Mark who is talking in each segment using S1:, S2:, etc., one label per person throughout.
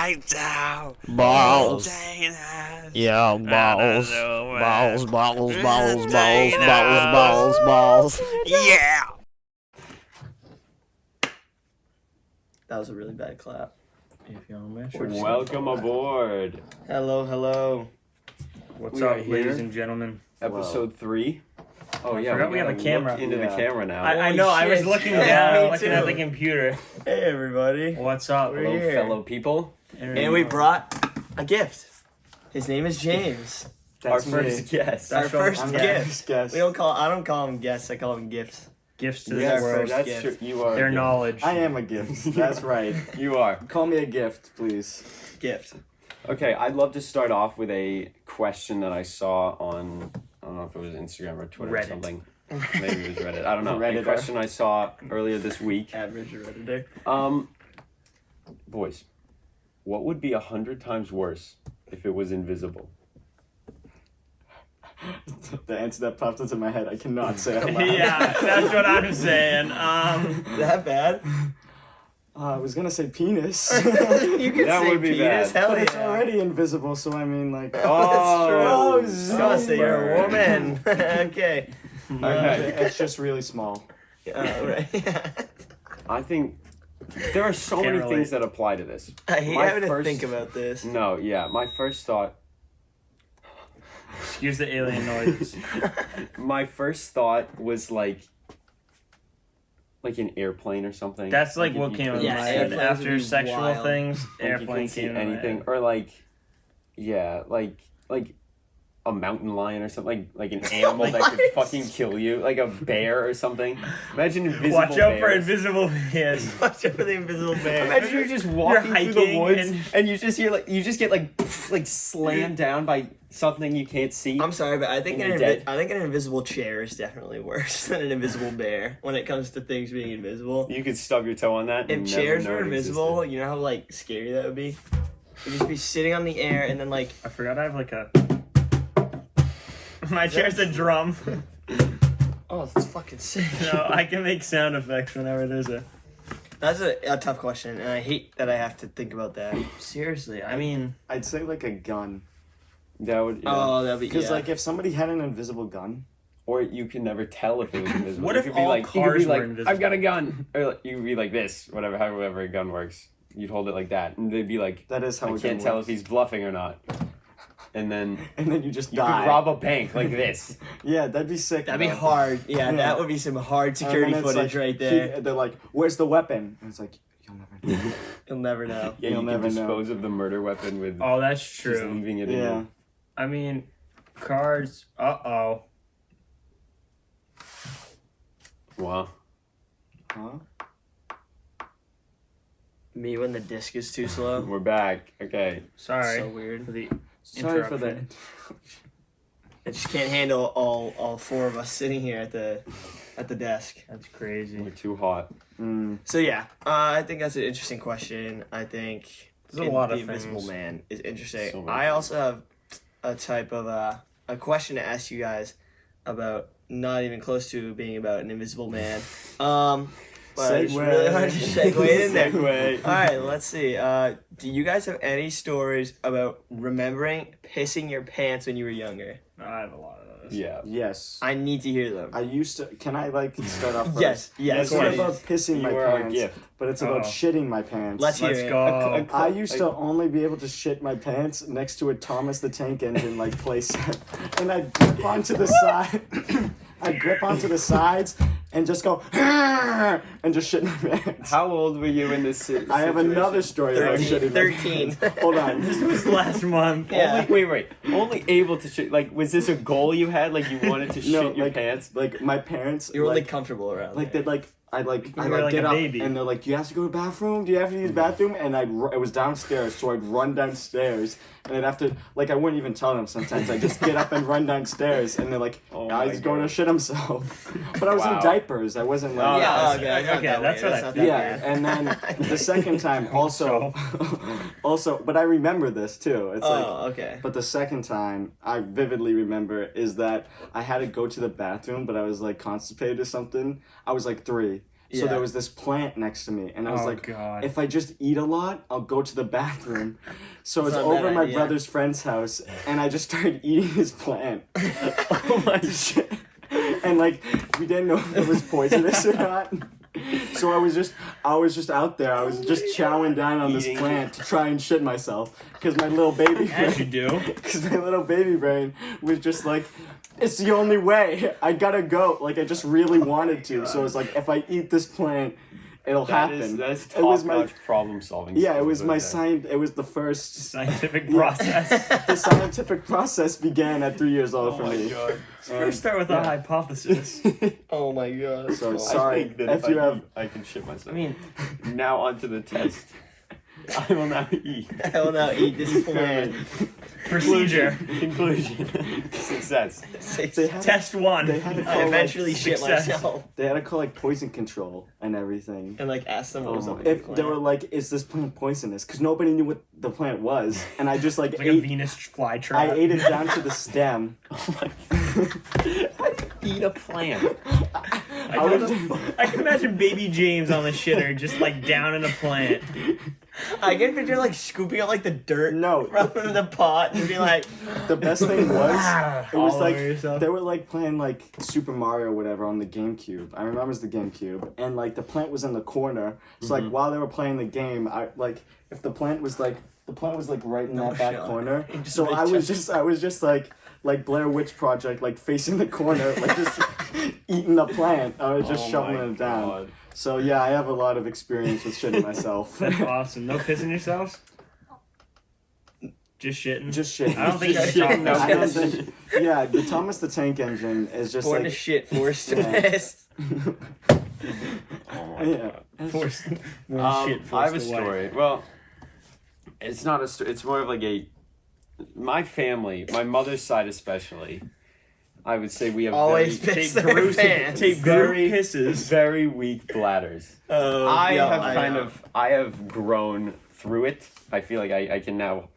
S1: lights out.
S2: Balls.
S1: Dana.
S2: Yeah, balls. Balls, balls, balls, balls, balls, balls, balls.
S1: Yeah.
S3: That was a really bad clap.
S4: If you want to
S5: Welcome aboard.
S3: Hello.
S4: What's
S5: We
S4: up,
S5: are here.
S4: ladies and gentlemen?
S5: Episode 3. Oh, yeah.
S4: forgot we have a
S5: gotta
S4: camera.
S5: look into the
S3: Yeah.
S5: camera now.
S4: I
S3: Holy
S4: know, I was
S3: shit.
S4: looking
S3: Yeah,
S4: down,
S3: me
S4: looking
S3: too.
S4: at the computer.
S3: Hey everybody.
S4: What's up?
S3: We're
S5: Hello,
S3: here.
S5: fellow people.
S3: And we brought a gift. His name is James.
S5: Our
S6: That's
S5: first
S6: me.
S5: guest.
S3: Our first
S6: I'm
S3: gift.
S6: guest.
S3: I don't call him guests, I call him gifts.
S4: Gifts to
S3: We
S4: this
S3: are
S4: world.
S3: first
S5: That's
S3: gift.
S5: true. You are.
S4: Their
S5: a gift.
S4: knowledge.
S6: I am a gift. That's right.
S5: You are.
S6: Call me a gift, please.
S3: Gift.
S5: Okay, I'd love to start off with a question that I saw on, I don't know if it was Instagram or Twitter
S4: Reddit.
S5: or something. Maybe it was Reddit. I don't know. A
S6: Redditor.
S5: question I saw earlier this week.
S3: Average redditor.
S5: Boys, what would be 100 times worse if it was invisible?
S6: The answer that popped into my head, I cannot say out loud.
S4: Yeah, that's what I'm saying.
S3: That bad?
S6: I was gonna say penis.
S3: You could
S5: That
S3: say
S5: would be
S3: penis,
S5: bad.
S3: hell
S6: but
S3: yeah.
S6: it's already invisible, so I mean, like.
S5: Oh,
S3: That's true. Oh, so you're a woman. Okay.
S5: Okay.
S6: It's just really small.
S3: Right.
S5: I think there are so
S4: Can't
S5: many
S4: relate.
S5: things that apply to this.
S3: I hate
S5: My
S3: having to
S5: first-
S3: think about this.
S5: No, yeah, my first thought
S4: Excuse the alien noises.
S5: my first thought was like an airplane or something.
S4: That's like
S5: if
S4: what
S5: you
S4: came
S5: could
S4: in my
S3: Yeah,
S4: head.
S3: airplanes would
S4: After
S3: be
S4: sexual
S3: wild.
S4: things,
S5: like, you
S4: airplane
S5: can see
S4: came in my
S5: anything,
S4: head.
S5: or like a mountain lion or something, like an animal that could fucking kill you, like a bear or something. Imagine invisible
S4: Watch out for
S5: bears.
S4: invisible bears.
S3: Watch out for the invisible bear.
S5: Imagine you're just walking through the
S4: hiking
S5: woods
S4: and-
S5: and you just hear you just get like slammed down by something you can't see.
S3: I'm sorry, but I think
S5: And you're dead.
S3: I think an invisible chair is definitely worse than an invisible bear when it comes to things being invisible.
S5: You could stub your toe on that.
S3: If
S5: and
S3: chairs
S5: never
S3: were
S5: know it
S3: invisible,
S5: existed.
S3: you know how like scary that would be? You'd just be sitting on the air and then like
S4: I forgot I have like a... My chair's a drum.
S3: oh, that's fucking sick.
S4: No, I can make sound effects whenever there's a...
S3: That's a tough question, and I hate that I have to think about that.
S4: Seriously, I mean...
S6: I'd say like a gun.
S5: That would, yeah.
S3: Oh, that'd be
S6: Because
S3: yeah.
S6: like if somebody had an invisible gun,
S5: Or you can never tell if it was invisible.
S4: What
S5: You
S4: if
S5: could be
S4: all
S5: you could
S4: cars
S5: be like,
S4: were invisible?
S5: I've got a gun, or like, you could be like this, however a gun works. You'd hold it like that, and they'd be like,
S6: that is how
S5: I
S6: a
S5: can't
S6: gun
S5: tell
S6: works.
S5: if he's bluffing or not. And then
S6: And then you just
S5: you
S6: die.
S5: could rob a bank like this.
S6: Yeah, that'd be sick.
S3: That'd be
S6: though.
S3: hard. Yeah,
S6: Yeah.
S3: that would be some hard
S6: And
S3: security
S6: then it's
S3: footage
S6: like,
S3: right there.
S6: they're like, "Where's the weapon?" And it's like, "You'll never know."
S3: You'll never know.
S5: Yeah,
S6: You'll
S5: you
S6: never
S5: can
S6: know.
S5: dispose of the murder weapon with
S4: Oh, that's
S5: just
S4: true.
S5: leaving it in
S6: Yeah.
S5: your...
S4: I mean, cars... Uh-oh.
S5: Wow.
S6: Huh?
S3: Me when the disc is too slow.
S5: We're back. Okay.
S4: Sorry.
S3: So weird.
S4: For the
S6: Sorry for that.
S4: interruption.
S3: I just can't handle all four of us sitting here at the desk.
S4: That's crazy.
S5: We're too hot.
S3: So yeah, I think that's an interesting question. I think
S4: There's a lot
S3: the
S4: of
S3: Invisible
S4: things.
S3: Man is interesting.
S5: So many
S3: I
S5: things.
S3: also have a type of a question to ask you guys about not even close to being about an invisible man. But it's
S6: Segue.
S3: really hard to segue in there.
S6: Segue.
S3: All right, let's see. Do you guys have any stories about remembering pissing your pants when you were younger?
S4: I have a lot of those.
S5: Yeah.
S6: Yes.
S3: I need to hear them.
S6: I used to. Can I like start off first?
S3: Yes,
S6: It's not
S3: please.
S6: about pissing my
S5: You are a
S6: pants,
S5: gift.
S6: but it's about
S4: Uh-oh.
S6: shitting my pants.
S3: Let's hear
S4: Let's
S3: it.
S4: go.
S6: I used to only be able to shit my pants next to a Thomas the Tank Engine like playset, and I'd grip onto the side. I'd grip onto the sides and just go and just shit my pants.
S5: How old were you in this
S6: I have another story about
S3: 13.
S6: shitting my
S3: 13.
S6: pants. Hold on.
S4: This was last month.
S3: Yeah.
S5: Wait. Only able to shit. Like, was this a goal you had? Like, you wanted to
S6: No,
S5: shit your
S6: like-
S5: pants?
S6: Like my parents.
S3: You're only
S6: like,
S3: comfortable around
S6: like
S3: there.
S6: they'd like I
S4: were like
S6: get
S4: a
S6: up
S4: baby.
S6: and they're like, "Do you have to go to the bathroom? Do you have to use the bathroom?" And it was downstairs, so I'd run downstairs, and I'd have to like I wouldn't even tell them sometimes. I just get up and run downstairs, and they're like,
S5: Oh
S6: "Ah,
S5: my
S6: he's going to
S5: God.
S6: shit himself." But I was
S5: Wow.
S6: in diapers. I wasn't like
S5: Oh,
S3: yeah,
S5: that's-
S3: okay, that's not
S4: okay,
S3: that
S4: that's
S3: weird.
S4: what I
S3: not
S4: think.
S3: that
S6: yeah,
S3: weird.
S6: and then the second time also, but I remember this too. It's like,
S3: Oh, okay.
S6: but the second time I vividly remember is that I had to go to the bathroom, but I was like constipated or something. I was like 3, So
S3: Yeah.
S6: there was this plant next to me, and I was
S4: Oh,
S6: like,
S4: God.
S6: if I just eat a lot, I'll go to the bathroom. So I was
S3: It's not a
S6: over
S3: bad
S6: at my
S3: idea.
S6: brother's friend's house, and I just started eating his plant.
S5: Oh my shit.
S6: And like we didn't know if it was poisonous or not. So I was just out there. I was just chowing down on this
S5: Eating.
S6: plant to try and shit myself because my little baby
S4: As you
S6: brain,
S4: do.
S6: because my little baby brain was just like, it's the only way. I gotta go. Like I just really wanted to. So it's like if I eat this plant, it'll happen.
S5: That's
S6: It was
S5: top-notch problem solving.
S6: Yeah, it was
S5: skills
S6: my
S5: right there.
S6: science. It was the first.
S4: Scientific process.
S6: The scientific process began at 3 years old
S5: Oh
S6: for
S5: my
S6: me.
S5: god.
S4: First start with a hypothesis.
S3: Oh my god.
S6: So
S5: I
S6: sorry
S5: think that
S6: if
S5: if
S6: you
S5: I
S6: have.
S5: eat, I can shit myself.
S4: I mean,
S5: Now onto the test. I will now eat.
S3: I will now eat this plant.
S4: procedure.
S5: Conclusion. Success.
S6: They had,
S4: Test one.
S6: they had to
S3: I
S6: call
S3: eventually
S6: like,
S3: shit
S4: success.
S3: myself
S6: they had to call like poison control and everything.
S3: and like ask them what was
S5: Oh
S3: up
S5: my
S3: with the
S6: If they
S3: plant.
S6: were like, "Is this plant poisonous?" Because nobody knew what the plant was, and I just like
S4: It's like a
S6: ate.
S4: Venus
S6: I
S4: flytrap.
S6: ate it down to the stem.
S5: Eat a plant.
S4: I can imagine baby James on the shitter, just like down in a plant.
S3: I can picture like scooping out like the dirt
S6: No,
S3: from the pot and be like,
S6: the best thing was it was
S4: All
S6: like
S4: over yourself.
S6: they were like playing like Super Mario or whatever on the GameCube. I remember it was the GameCube, and like the plant was in the corner. So like while they were playing the game, I like if the plant was like right in that back
S3: shot.
S6: corner.
S3: You just
S6: So
S3: reach
S6: I was just like Blair Witch Project, like facing the corner, like just eating the plant. I was just
S5: Oh
S6: shoveling
S5: my
S6: it down.
S5: God.
S6: So yeah, I have a lot of experience with shitting myself.
S4: That's awesome. No pissing yourselves? Just shitting?
S6: Just shitting.
S4: I don't think
S3: Just
S4: I talked
S3: shitting, no
S4: about
S6: I don't
S3: pissing.
S6: think. Yeah, the Thomas the Tank Engine is just
S3: born to
S6: like
S3: shit, forced to
S6: Yeah.
S3: piss.
S5: Oh my
S6: yeah.
S5: god.
S4: Force.
S5: I have a
S4: force the wife.
S5: story. Well, it's not a story. It's more of like a. My family, my mother's side especially, I would say we have
S3: Always
S5: very,
S3: piss
S4: Take
S3: their
S4: group,
S3: pants.
S4: take
S5: Very-
S4: group pisses.
S5: very weak bladders.
S3: Oh,
S5: I
S3: yeah,
S5: have
S3: I
S5: kind
S3: know.
S5: of I have grown through it. I feel like I can now,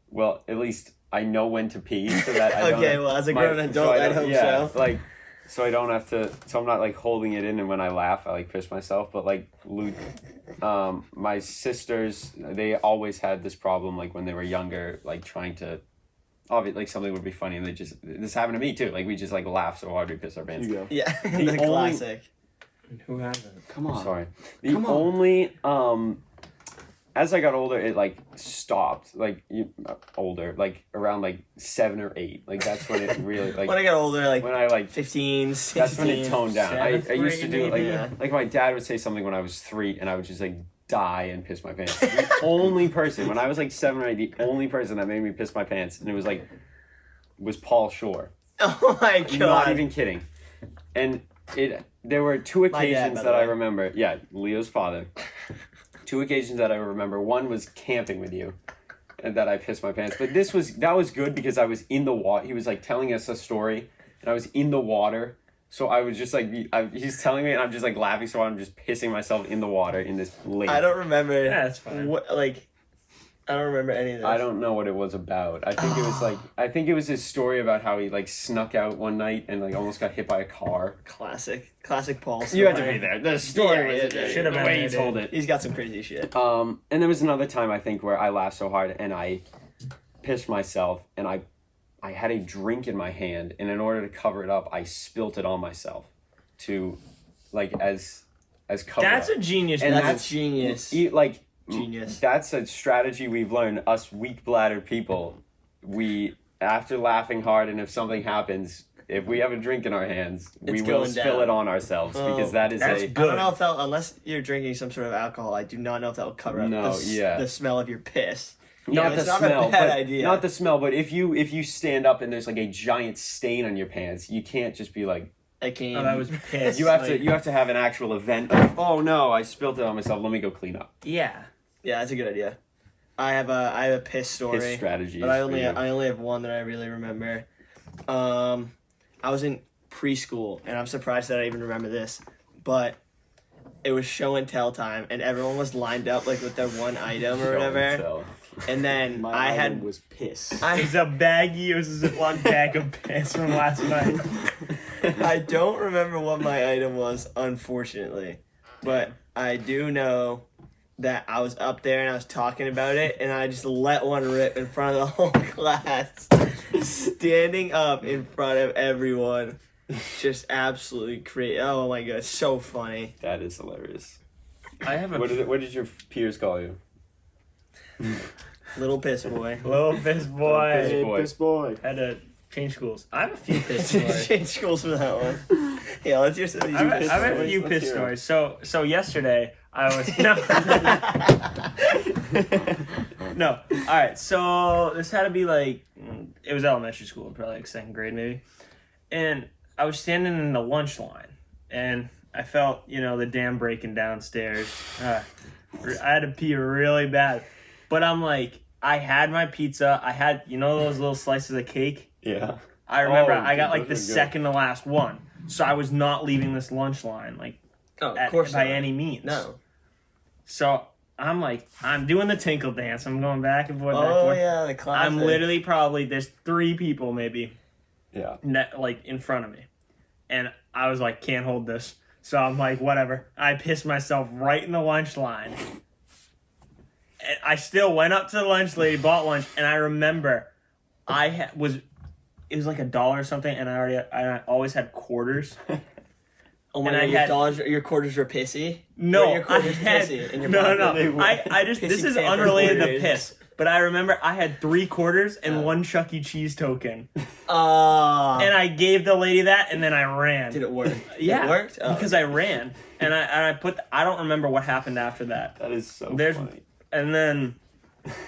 S5: well, at least I know when to pee so that I don't.
S3: Okay, well, as a
S5: my-
S3: grown adult,
S5: I
S3: I'd
S5: don't-
S3: hope
S5: yeah,
S3: so.
S5: Like, so I don't have to. So I'm not like holding it in, and when I laugh, I like piss myself. But like my sisters, they always had this problem. Like when they were younger, like trying to. Obviously, like something would be funny, and this happened to me too. Like we just like laugh so hard we piss our pants.
S6: You go.
S3: Yeah, the
S5: only-
S3: classic.
S4: Who hasn't?
S6: Come
S5: I'm
S6: on.
S5: sorry. The
S6: Come on.
S5: only as I got older, it like stopped. Like older, like around like 7 or 8. Like that's when it really like
S3: When I got older, like
S5: when I like
S3: 15, 16.
S5: that's when it toned down. I
S4: Seventh
S5: used to
S4: grade,
S5: do it like
S3: maybe?
S5: like my dad would say something when I was 3, and I would just like die and piss my pants. The only person when I was like 7 or 8, the only person that made me piss my pants, and it was Paul Shore.
S3: Oh my god.
S5: Not even kidding. And there were 2
S3: My dad,
S5: occasions
S3: by
S5: that
S3: the
S5: I
S3: way.
S5: remember. Yeah, Leo's father. 2 occasions that I remember. One was camping with you, and that I pissed my pants. But that was good because I was in the water. He was like telling us a story, and I was in the water. So I was just like, he's telling me, and I'm just like laughing. So I'm just pissing myself in the water in this lake.
S3: I don't remember.
S4: Yeah, that's fine.
S3: What, like, I don't remember any of this.
S5: I don't know what it was about. I think it was his story about how he like snuck out one night and like almost got hit by a car.
S3: Classic Paul.
S5: You had to
S3: story.
S5: be there. The story
S3: Yeah,
S5: was
S3: yeah,
S4: Should have
S5: the
S4: been
S5: way he
S4: there,
S5: told
S4: dude.
S5: it.
S3: He's got some crazy shit.
S5: And there was another time I think where I laughed so hard and I pissed myself and I had a drink in my hand, and in order to cover it up, I spilt it on myself to like as cover
S4: That's
S5: up.
S4: a genius
S5: And
S4: move.
S3: That's genius.
S5: Like
S3: Genius.
S5: That's a strategy we've learned. Us weak bladdered people, we after laughing hard, and if something happens, if we have a drink in our hands, we
S3: It's
S5: will
S3: going
S5: spill
S3: down.
S5: it on ourselves
S3: Oh,
S5: because that is
S4: that's
S5: a.
S4: good.
S3: I don't know if that unless you're drinking some sort of alcohol. I do not know if that will cover up
S5: No, yeah.
S3: the smell of your piss.
S5: Not
S3: it's
S5: the
S3: not a
S5: smell,
S3: bad
S5: but
S3: idea.
S5: not the smell. But if you stand up and there's like a giant stain on your pants, you can't just be like.
S3: I can't.
S4: Oh, that was piss.
S5: You have to have an actual event of, oh no, I spilled it on myself. Let me go clean up.
S4: Yeah.
S3: Yeah, that's a good idea. I have a piss story.
S5: His strategy.
S3: But I only have one that I really remember. I was in preschool, and I'm surprised that I even remember this, but it was show and tell time, and everyone was lined up like with their one item or whatever. And then
S6: My
S3: I
S6: item
S3: had
S6: was piss.
S4: It was a baggie. It was a Ziploc bag of piss from last night.
S3: I don't remember what my item was, unfortunately. but I do know that I was up there and I was talking about it, and I just let one rip in front of the whole class, standing up in front of everyone. Just absolutely crazy. Oh my god, so funny.
S5: That is hilarious.
S4: I have a
S5: What did your peers call you?
S3: Little piss boy.
S4: little piss boy.
S6: Hey,
S5: boy.
S6: piss boy.
S4: Had to change schools. I have a few piss stories.
S3: Change schools for that one. Yeah, let's hear some of these
S4: I have,
S3: piss
S4: I have a
S3: stories.
S4: few
S5: Let's
S4: piss
S5: hear 'em.
S4: stories. So yesterday I was no. All right. So this had to be like it was elementary school, probably like second grade maybe, and I was standing in the lunch line, and I felt the dam breaking downstairs. I had to pee really bad, but I'm like I had my pizza. I had those little slices of cake.
S5: Yeah.
S4: I remember
S5: Oh,
S4: I got
S5: dude,
S4: like the
S5: those are good.
S4: second to last one, so I was not leaving this lunch line like
S3: Oh, of course
S4: by
S3: not.
S4: any means.
S3: No.
S4: So I'm like, I'm doing the tinkle dance. I'm going back and forth. Back and
S3: Oh
S4: forth.
S3: yeah, the classic.
S4: I'm literally there's 3 people maybe
S5: Yeah.
S4: like in front of me, and I was like, can't hold this. So I'm like, whatever. I pissed myself right in the lunch line. And I still went up to the lunch lady, bought lunch, and I remember it was like $1 or something, and I always had quarters.
S3: Oh my
S4: and
S3: god,
S4: I
S3: your
S4: had-
S3: dollars, your quarters were pissy.
S4: No,
S3: Or your quarters
S4: I had,
S3: pissy in your
S4: no,
S3: pocket?
S4: no. I just this
S3: Pissy
S4: is
S3: Panther
S4: unrelated to
S3: quarters.
S4: piss, but I remember I had 3 quarters and
S3: Yeah.
S4: 1 Chuck E. Cheese token, and
S3: Ah.
S4: I gave the lady that, and then I ran.
S3: Did it work?
S4: Yeah,
S3: It worked? Oh.
S4: because I ran, and I don't remember what happened after that.
S5: That is so
S4: There's-
S5: funny.
S4: And then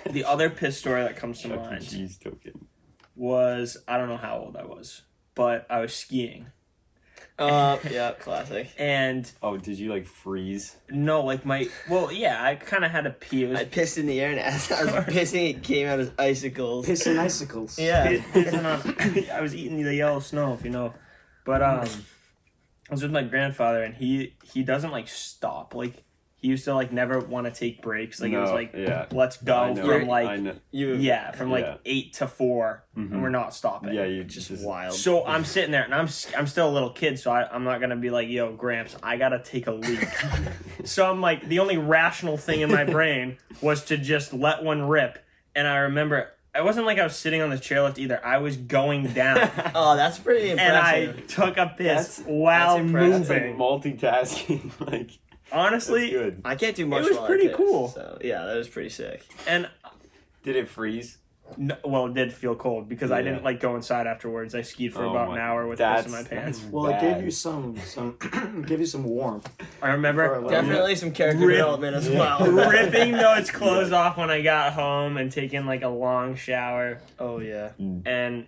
S4: the other piss story that comes to
S5: Chuck E.
S4: mind
S5: Cheese token.
S4: was I don't know how old I was, but I was skiing,
S3: Yeah, classic.
S4: and
S5: Oh, did you like freeze?
S4: no, like I kind of had to pee. It was
S3: I pissed in the air, and as I was pissing, it came out as icicles.
S6: Piss and icicles.
S3: Yeah.
S4: pissing on. I was eating the yellow snow, if you know. But I was with my grandfather, and he doesn't like stop. Like he used to like never want to take breaks. Like it was
S5: No,
S4: like
S5: yeah.
S4: let's
S5: I
S4: go
S5: know.
S4: from
S5: I
S4: like
S5: know.
S4: from like
S5: Yeah.
S4: 8 to 4,
S5: Mhm.
S4: and we're not stopping.
S5: Yeah, you
S3: Just
S5: just
S3: wild.
S4: So I'm sitting there, and I'm still a little kid, so I'm not gonna be like, yo, Gramps, I gotta take a leak. So I'm like, the only rational thing in my brain was to just let one rip. And I remember, it wasn't like I was sitting on the chairlift either. I was going down,
S3: Oh, that's pretty
S4: and I
S3: impressive.
S4: took a piss
S3: That's
S4: while
S3: impressive.
S5: That's like
S4: moving.
S5: multitasking. Like that's
S4: Honestly,
S5: good.
S3: I can't do much.
S4: was
S3: while I
S4: pretty
S3: piss,
S4: cool.
S3: So yeah, that was pretty sick.
S4: and
S5: Did it freeze?
S4: no, well, it did feel cold because I
S5: Yeah.
S4: didn't like go inside afterwards. I skied for
S5: Oh
S4: about
S5: my-
S4: an hour with piss in my
S5: that's-
S4: pants.
S5: that's
S6: Well, it gave
S5: bad.
S6: you some gave you some warmth.
S4: I remember
S6: For a little
S3: Definitely some character
S4: Rip.
S3: development as
S6: Yeah.
S3: well.
S4: ripping those clothes off when I got home and taking like a long shower.
S3: Oh yeah.
S4: And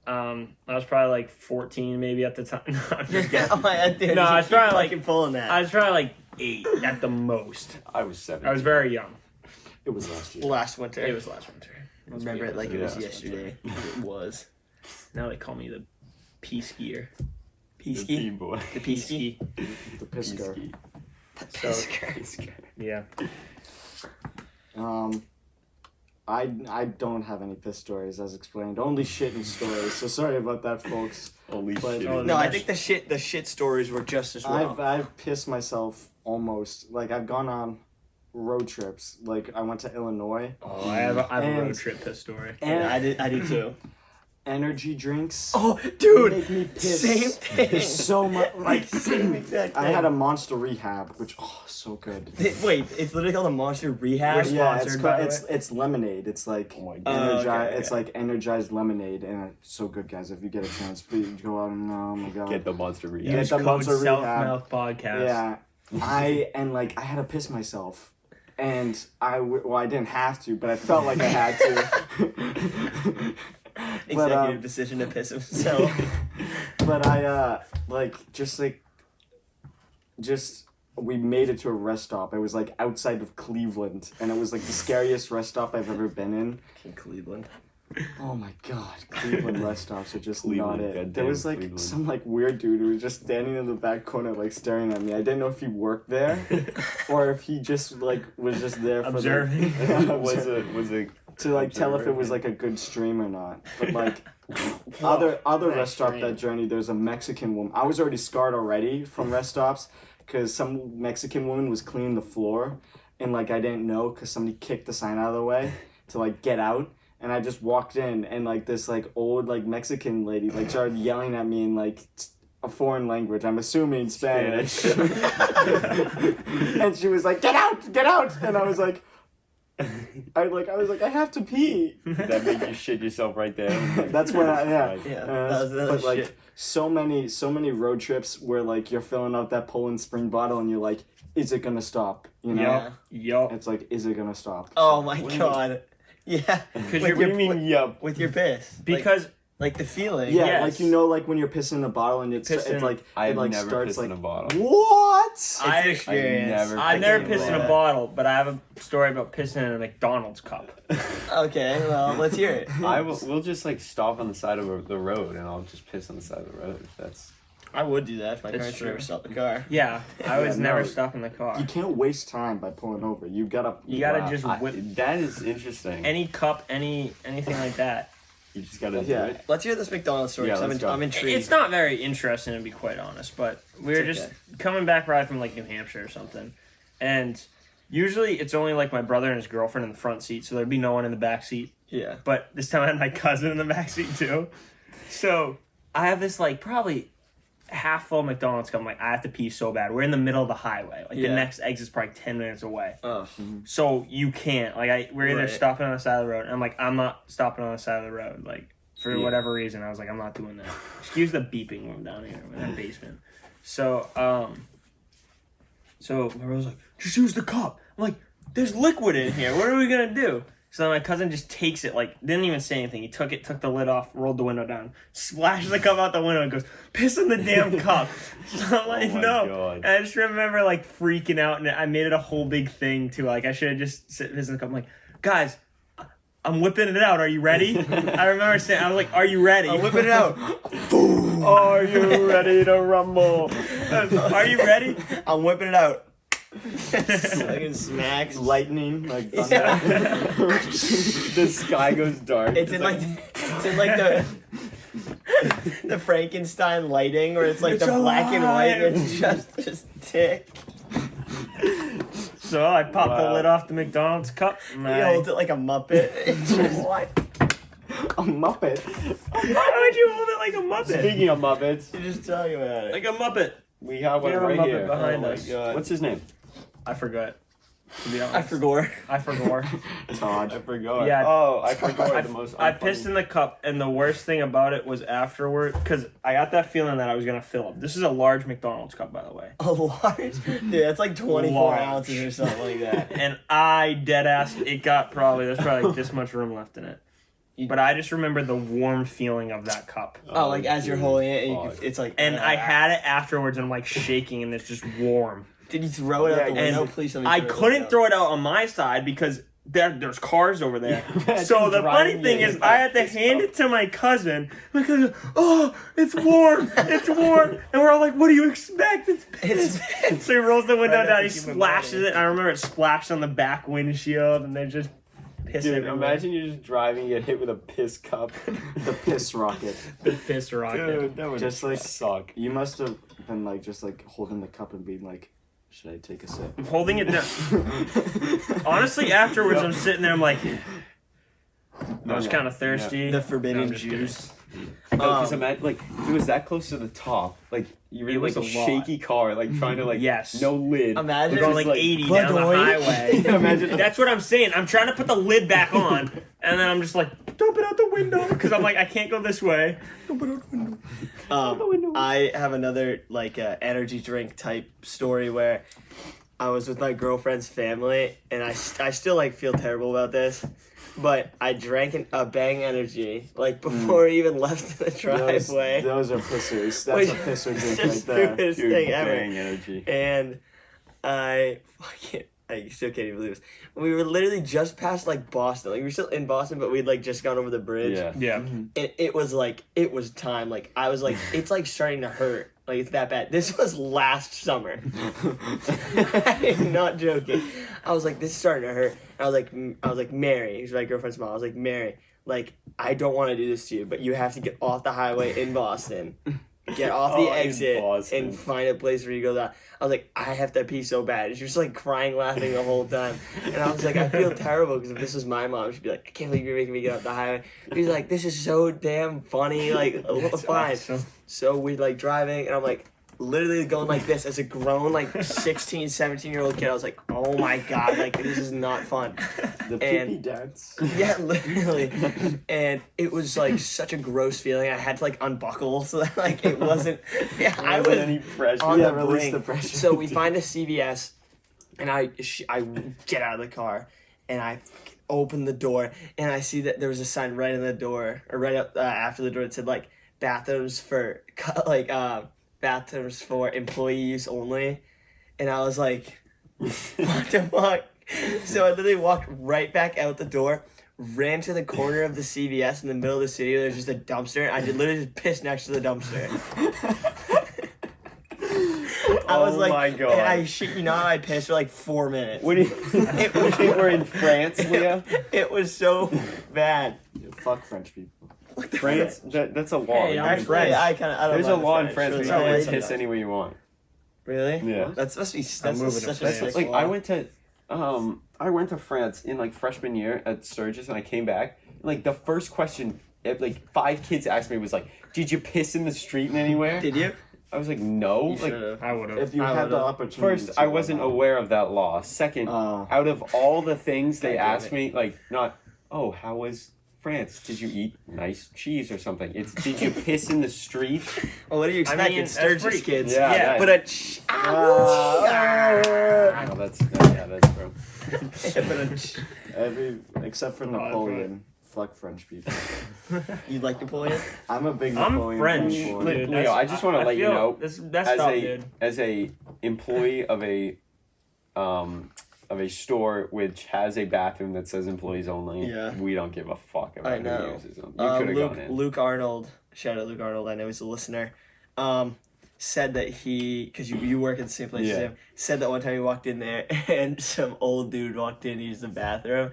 S4: I was probably like 14 maybe at the time. No, I'm just kidding.
S3: Oh my god, dude.
S4: No,
S3: you
S4: I was
S3: keep
S4: probably, like-
S3: fucking pulling that.
S4: I was probably like 8 at the most.
S5: I was 7.
S4: I was very young.
S6: It was last year.
S3: Last winter.
S4: It was last winter.
S3: Remember it like it was
S5: Yeah.
S3: yesterday. It was.
S4: Now they call me the pea skier.
S3: Peasky.
S5: boy.
S3: The Peasky.
S6: The piss girl.
S4: So yeah.
S6: I don't have any piss stories as explained. Only shitting stories. So sorry about that, folks.
S5: Holy
S6: But-
S5: shit.
S4: Oh,
S3: No, I think the shit stories were just as well.
S6: I've pissed myself almost. Like I've gone on road trips. Like I went to Illinois.
S4: Oh, I have a
S6: And-
S4: road trip piss story.
S6: And
S3: I do too.
S6: energy drinks.
S3: Oh, dude,
S6: make me piss.
S3: same thing.
S6: So much. Like
S3: Same exact thing.
S6: I had a Monster Rehab, which so good.
S3: Wait, it's literally called a Monster Rehab.
S4: We're
S6: Yeah,
S4: sponsored, by the
S6: it's lemonade. It's like
S5: Oh my
S6: energized.
S3: God. Okay,
S6: It's like energized lemonade, and it's so good, guys. If you get a chance, please go out and oh my god.
S5: Get the monster
S6: Yeah.
S5: rehab.
S4: Use
S6: the
S4: code
S6: Monster Rehab.
S4: Self-Mouth Podcast.
S6: Yeah, I had to piss myself, and I didn't have to, but I felt like I had to.
S3: Executive decision to piss himself.
S6: But I we made it to a rest stop. It was like outside of Cleveland, and it was like the scariest rest stop I've ever been in.
S3: Cleveland.
S6: Oh my god, Cleveland rest stops are just
S5: Cleveland,
S6: not it.
S5: goddamn
S6: There was like
S5: Cleveland.
S6: some like weird dude who was just standing in the back corner like staring at me. I didn't know if he worked there or if he just like was just there for
S4: Observing.
S5: Was it
S6: to like tell if it was
S5: observing?
S6: like a good stream or not. But like other
S3: Nice
S6: rest stop
S3: stream.
S6: that journey, there's a Mexican woman. I was already scarred already from rest stops, because some Mexican woman was cleaning the floor, and like I didn't know because somebody kicked the sign out of the way to like get out, and I just walked in, and like this like old like Mexican lady like started yelling at me in like a foreign language. I'm assuming Spanish. And she was like, "Get out!" And I was like, I have to pee.
S5: Did that make you shit yourself right there?
S6: That's when
S3: that was
S6: but like
S3: shit.
S6: so many road trips where like you're filling up that Poland Spring bottle and you're like, is it gonna stop? You know?
S4: Yup.
S6: It's like, is it gonna stop?
S3: Oh my god. Yeah.
S4: Because
S3: With
S4: you're
S3: your-
S5: What do you mean, yup?
S3: With your piss.
S4: because
S3: Like the feeling.
S6: Yeah,
S4: Yes.
S6: like you know, like when you're pissing in a bottle and it's
S4: Pissing-
S6: like
S5: I
S6: it
S5: have
S6: like
S5: never
S6: starts
S5: pissed
S6: like
S5: in a bottle.
S6: what?
S4: I
S3: experience.
S4: I've never
S5: I
S4: pissed in a
S5: can't
S4: bottle, but I have a story about pissing in a McDonald's cup.
S3: Okay, well, let's hear it.
S5: We'll just like stop on the side of the road and I'll just piss on the side of the road. That's
S3: I would do that if my
S4: It's
S3: parents would
S4: true.
S3: ever stop the car.
S4: Yeah, I was
S6: Yeah,
S4: never
S6: no.
S4: stopping the car.
S6: You can't waste time by pulling over. You gotta
S4: Wow. just whip
S5: that is interesting.
S4: any cup, anything like that.
S5: You just gotta do
S6: Yeah.
S5: it.
S3: Let's hear this McDonald's story.
S5: Yeah,
S3: 'Cause
S5: let's go.
S3: I'm intrigued.
S4: It's not very interesting to be quite honest, but we were
S3: It's
S4: just
S3: okay.
S4: coming back right from like New Hampshire or something, and usually it's only like my brother and his girlfriend in the front seat, so there'd be no one in the back seat.
S3: Yeah.
S4: But this time I had my cousin in the back seat too, so I have this like probably half full McDonald's cup. I'm like, I have to pee so bad. We're in the middle of the highway. Like
S3: Yeah.
S4: the next exit's probably 10 minutes away.
S3: Oh.
S4: So you can't. Like we're either
S3: Right.
S4: stopping on the side of the road. And I'm like, I'm not stopping on the side of the road. Like for
S5: Yeah.
S4: whatever reason, I was like, I'm not doing that. Excuse the beeping when I'm down here in the basement. So so my brother's like, just use the cup. I'm like, there's liquid in here. What are we gonna do? So then my cousin just takes it, like, didn't even say anything. He took the lid off, rolled the window down, splashed the cup out the window, and goes, piss in the damn cup. So I'm like,
S5: my
S4: no.
S5: God.
S4: And I just remember, like, freaking out, and I made it a whole big thing, too. Like, I should have just sit pissed in the cup. I'm like, guys, I'm whipping it out. Are you ready? I remember saying, I was like, are you ready?
S3: I'm whipping it out.
S4: Are you ready to rumble? Are you ready?
S3: I'm whipping it out. Fucking smacks.
S6: lightning like
S3: Yeah.
S5: The sky goes dark.
S3: It's in like the Frankenstein lighting where it's like
S4: It's
S3: the black and white
S4: alive.
S3: and it's just thick.
S4: So I popped the
S5: Wow.
S4: lid off the McDonald's cup. And
S3: He
S4: I-
S3: holds it like a Muppet. It's just
S6: what? A Muppet.
S4: Why would you hold it like a Muppet?
S5: Speaking of Muppets,
S3: you're just telling you about it.
S4: Like a Muppet.
S5: we have one
S4: We have a
S5: right
S4: Muppet
S5: here.
S4: behind
S5: Oh my
S4: us.
S5: God. What's his name?
S4: I forgot. To be honest.
S3: I forgot.
S4: I forgot.
S6: Todd.
S5: I forgot.
S4: Yeah.
S5: Oh, I forgot the most.
S4: I pissed in the cup, and the worst thing about it was afterward, because I got that feeling that I was going to fill up. This is a large McDonald's cup, by the way.
S3: A large? Dude, that's like 24
S4: Large.
S3: ounces or something like that.
S4: And I dead-ass, there's probably like this much room left in it. But I just remember the warm feeling of that cup.
S3: Oh, like as you're holding it, and you
S5: fuck.
S3: can, it's like.
S4: And I had it afterwards, and I'm like shaking, and it's just warm.
S3: Did you throw it out the
S4: Yeah, and
S3: window? Please tell me.
S4: I
S3: you
S4: couldn't throw it out on my side because there's cars over there. So the funny
S5: driving
S4: thing
S5: it
S4: is, I had to hand it to my cousin. My cousin, oh, it's warm, it's warm, and we're all like, "What do you expect? It's piss." So he rolls the window
S3: Right,
S4: down, he
S3: I think you
S4: splashes
S3: remember.
S4: it. And I remember it splashed on the back windshield, and they just piss
S5: Dude,
S4: everywhere.
S5: imagine you're just driving, you get hit with a piss cup.
S6: The piss rocket.
S4: the piss rocket.
S5: Dude, that would
S6: Just like-
S5: suck.
S6: You must have been like just like holding the cup and being like, should I take a sip?
S4: I'm holding it down. Honestly, afterwards, I'm sitting there. I'm like, I was kind of thirsty.
S3: The
S4: No,
S3: forbidden
S4: I'm just
S3: juice.
S5: No, because imagine, like, if it was that close to the top, like, you're in,
S4: It
S5: like,
S4: was
S5: a
S4: a lot.
S5: shaky car, like, trying to, like,
S4: Yes.
S5: no lid.
S3: Imagine
S4: We're going
S5: Just
S4: like 80 down the
S3: Badoy.
S4: highway.
S5: Imagine
S4: That's what I'm saying. I'm trying to put the lid back on, and then I'm just like, dump it out the window, because I'm like, I can't go this way.
S3: I have another like energy drink type story where I was with my girlfriend's family, and I still like feel terrible about this, but I drank a Bang Energy like before we even left the
S6: Those,
S3: driveway.
S6: those are pissers. That's
S3: Wait,
S6: a pisser
S3: it's
S6: drink
S3: the
S6: right there.
S3: stupidest
S5: Dude,
S3: thing ever.
S5: Bang energy.
S3: And I still can't even believe this. We were literally just past like Boston. Like we were still in Boston, but we'd like just gone over the bridge.
S5: Yeah.
S4: Yeah.
S3: And it was time. Like I was like, it's like starting to hurt. Like it's that bad. This was last summer. I'm not joking. I was like, this is starting to hurt. I was like, Mary, who's my girlfriend's mom. I was like, Mary, like I don't want to do this to you, but you have to get off the highway in Boston. get off the
S5: Oh, in
S3: exit
S5: Boston.
S3: and find a place where you go that. I was like, I have to pee so bad. And she was like crying, laughing the whole time. And I was like, I feel terrible because if this was my mom, she'd be like, I can't believe you're making me get off the highway. She's like, this is so damn funny. Like, fine.
S4: awesome.
S3: So we like driving, and I'm like, literally going like this as a grown like 16, 17-year-old kid. I was like, oh my god, like this is not fun.
S6: The
S3: And-
S6: pee dance.
S3: Yeah, literally. And it was like such a gross feeling. I had to like unbuckle so that like it wasn't. Yeah, I was
S5: any pressure.
S3: on
S6: Yeah,
S3: the
S6: release
S3: brink.
S6: the pressure.
S3: So we find a CVS, and I get out of the car, and I open the door, and I see that there was a sign right in the door, or right up after the door that said like bathrooms for bathrooms for employee use only, and I was like, what the fuck? So I literally walked right back out the door, ran to the corner of the CVS in the middle of the city. There's just a dumpster. I did literally just piss next to the dumpster. I was
S5: Oh
S3: like,
S5: my God.
S3: and I shit you not, I pissed for like 4 minutes.
S5: What do you,
S3: It
S5: you
S3: was,
S5: think we're in France, Leah?
S3: it was so bad.
S6: Yeah, fuck French people.
S5: France? That's a law.
S4: Hey, I'm
S3: Actually,
S4: French.
S3: I kind of.
S5: There's a law in France
S3: so
S5: where
S3: it's
S5: you
S3: all
S5: can
S3: right
S5: piss
S3: sometimes.
S5: any way you want.
S3: Really?
S5: Yeah.
S3: That's supposed to be. That's
S4: moving to
S3: such a
S4: France.
S3: sick
S5: Like
S3: law.
S5: I went to France in like freshman year at Sturgis, and I came back. And, like the first question, like 5 kids asked me was like, "Did you piss in the street in anywhere?"
S3: Did you?
S5: I was like, "No."
S3: You
S5: Like
S3: should've.
S4: I would have.
S6: If you
S3: I
S6: had the
S3: would've-
S6: opportunity.
S5: first,
S6: to,
S5: I wasn't aware of that law. Second,
S6: Oh.
S5: out of all the things they
S3: God damn
S5: asked
S3: it.
S5: me, like not, "Oh, how was France? Did you eat nice cheese or something?" It's, "Did you piss in the street?"
S3: Well, what do you expect?
S4: mean,
S3: It's
S4: that's
S3: Sturgis
S4: pretty-
S3: kids.
S5: Yeah,
S4: Yeah,
S5: that-
S3: But a
S5: Oh, that's true.
S6: Every except for Napoleon. Fuck French people.
S3: You like Napoleon?
S6: I'm a big
S4: I'm
S6: Napoleon
S4: French.
S6: fan.
S4: Dude,
S5: Leo, I just want to let you know,
S4: That's
S5: as
S4: tough,
S5: a
S4: dude.
S5: as a employee of a store which has a bathroom that says employees only,
S3: Yeah.
S5: we don't give a fuck
S3: I
S5: about
S3: know.
S5: who uses them. You could have
S3: Luke,
S5: gone in.
S3: Luke Arnold, shout out Luke Arnold, I know he's a listener, said that because you work at the same place as
S5: Yeah.
S3: him, said that one time he walked in there and some old dude walked in to use the bathroom,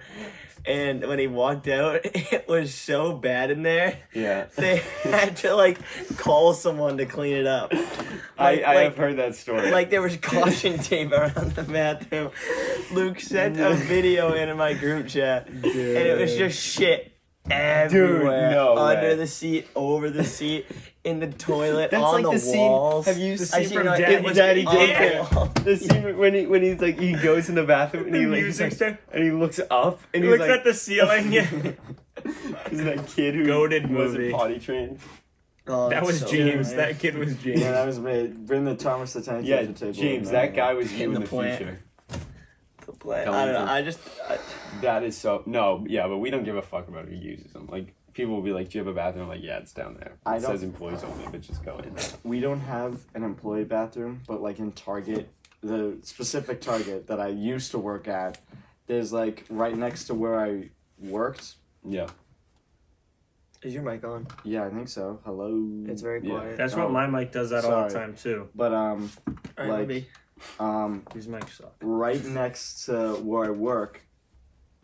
S3: and when he walked out, it was so bad in there,
S5: Yeah,
S3: they had to like call someone to clean it up.
S5: I
S3: Like-
S5: have heard that story.
S3: Like there was caution tape around the bathroom. Luke sent a video in my group chat, and it was just shit everywhere.
S5: no
S3: under
S5: way.
S3: the seat, over the seat, in the toilet,
S5: That's
S3: on
S5: like
S3: the
S5: the
S3: walls.
S5: scene. Have you
S4: The
S5: seen
S4: scene from
S3: it
S4: Daddy
S3: was
S5: Daddy
S3: on the
S5: Daycare?
S3: wall.
S5: The scene when he's like he goes in the bathroom and he like,
S4: Music
S5: he's
S4: starts-
S5: like and he looks up and
S4: He
S5: he's
S4: looks
S5: like,
S4: at the ceiling.
S5: is that kid who
S4: Goated
S5: wasn't
S4: movie.
S5: potty trained?
S3: Oh,
S4: That
S3: that's
S4: was
S3: so
S4: James.
S3: good.
S4: That kid was James.
S6: Yeah, that was me. Bring the Thomas the Tank
S5: Yeah,
S6: to the table.
S5: James,
S6: man.
S5: that guy was you
S3: In
S5: in
S3: the
S5: the
S3: plant.
S5: future.
S3: The play.
S5: Tell
S3: I
S5: me
S3: don't know.
S5: for- That is so no, yeah, but we don't give a fuck about who uses them. Like people will be like, "Do you have a bathroom?" I'm like, yeah, it's down there.
S6: I
S5: It
S6: don't-
S5: says employees only, but just go in.
S6: We don't have an employee bathroom, but like in Target, the specific Target that I used to work at, there's like right next to where I worked.
S5: Yeah,
S3: Is your mic on?
S6: Yeah, I think so. Hello.
S3: It's very
S5: Yeah.
S3: quiet.
S4: That's what
S6: Oh,
S4: my mic does that all the
S6: sorry.
S4: time too.
S6: But
S3: Alright,
S6: like-
S3: maybe.
S4: These mics suck.
S6: right next to where I work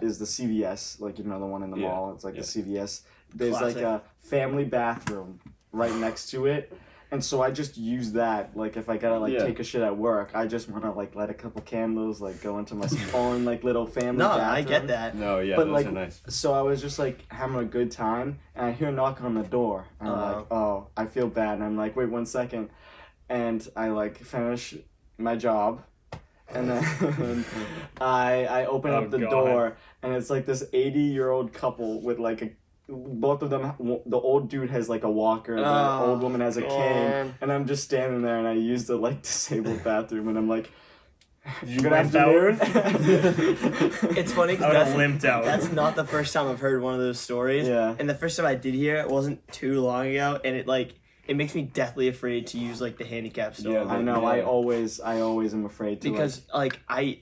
S6: is the CVS, like another one in the
S5: Yeah,
S6: mall. It's like
S5: yeah.
S6: the CVS. There's
S3: Classic.
S6: like a family bathroom right next to it. And so I just use that, like if I gotta like
S5: Yeah.
S6: take a shit at work, I just wanna like light a couple candles, like go into my own like little family
S3: No,
S6: bathroom.
S3: I get that.
S5: no, yeah,
S6: But,
S5: those
S6: like,
S5: are nice.
S6: So I was just like having a good time, and I hear a knock on the door, and I'm like, oh, I feel bad, and I'm like, wait 1 second, and I like finish my job, and then I open
S4: Oh,
S6: up the
S4: God.
S6: door, and it's like this 80-year-old couple with like both of them, the old dude has like a walker, and the
S3: Oh,
S6: old woman has a cane,
S3: God.
S6: and I'm just standing there, and I use the like disabled bathroom, and I'm like,
S4: You
S6: good
S4: limped out?
S6: afternoon.
S3: It's funny
S4: I
S3: because
S4: would have
S3: that's,
S4: limped out.
S3: that's not the first time I've heard one of those stories.
S6: Yeah.
S3: And the first time I did hear it wasn't too long ago, and it makes me deathly afraid to use like the handicap stall.
S5: Yeah,
S6: I know.
S5: Yeah.
S6: I always am afraid to
S3: Because like I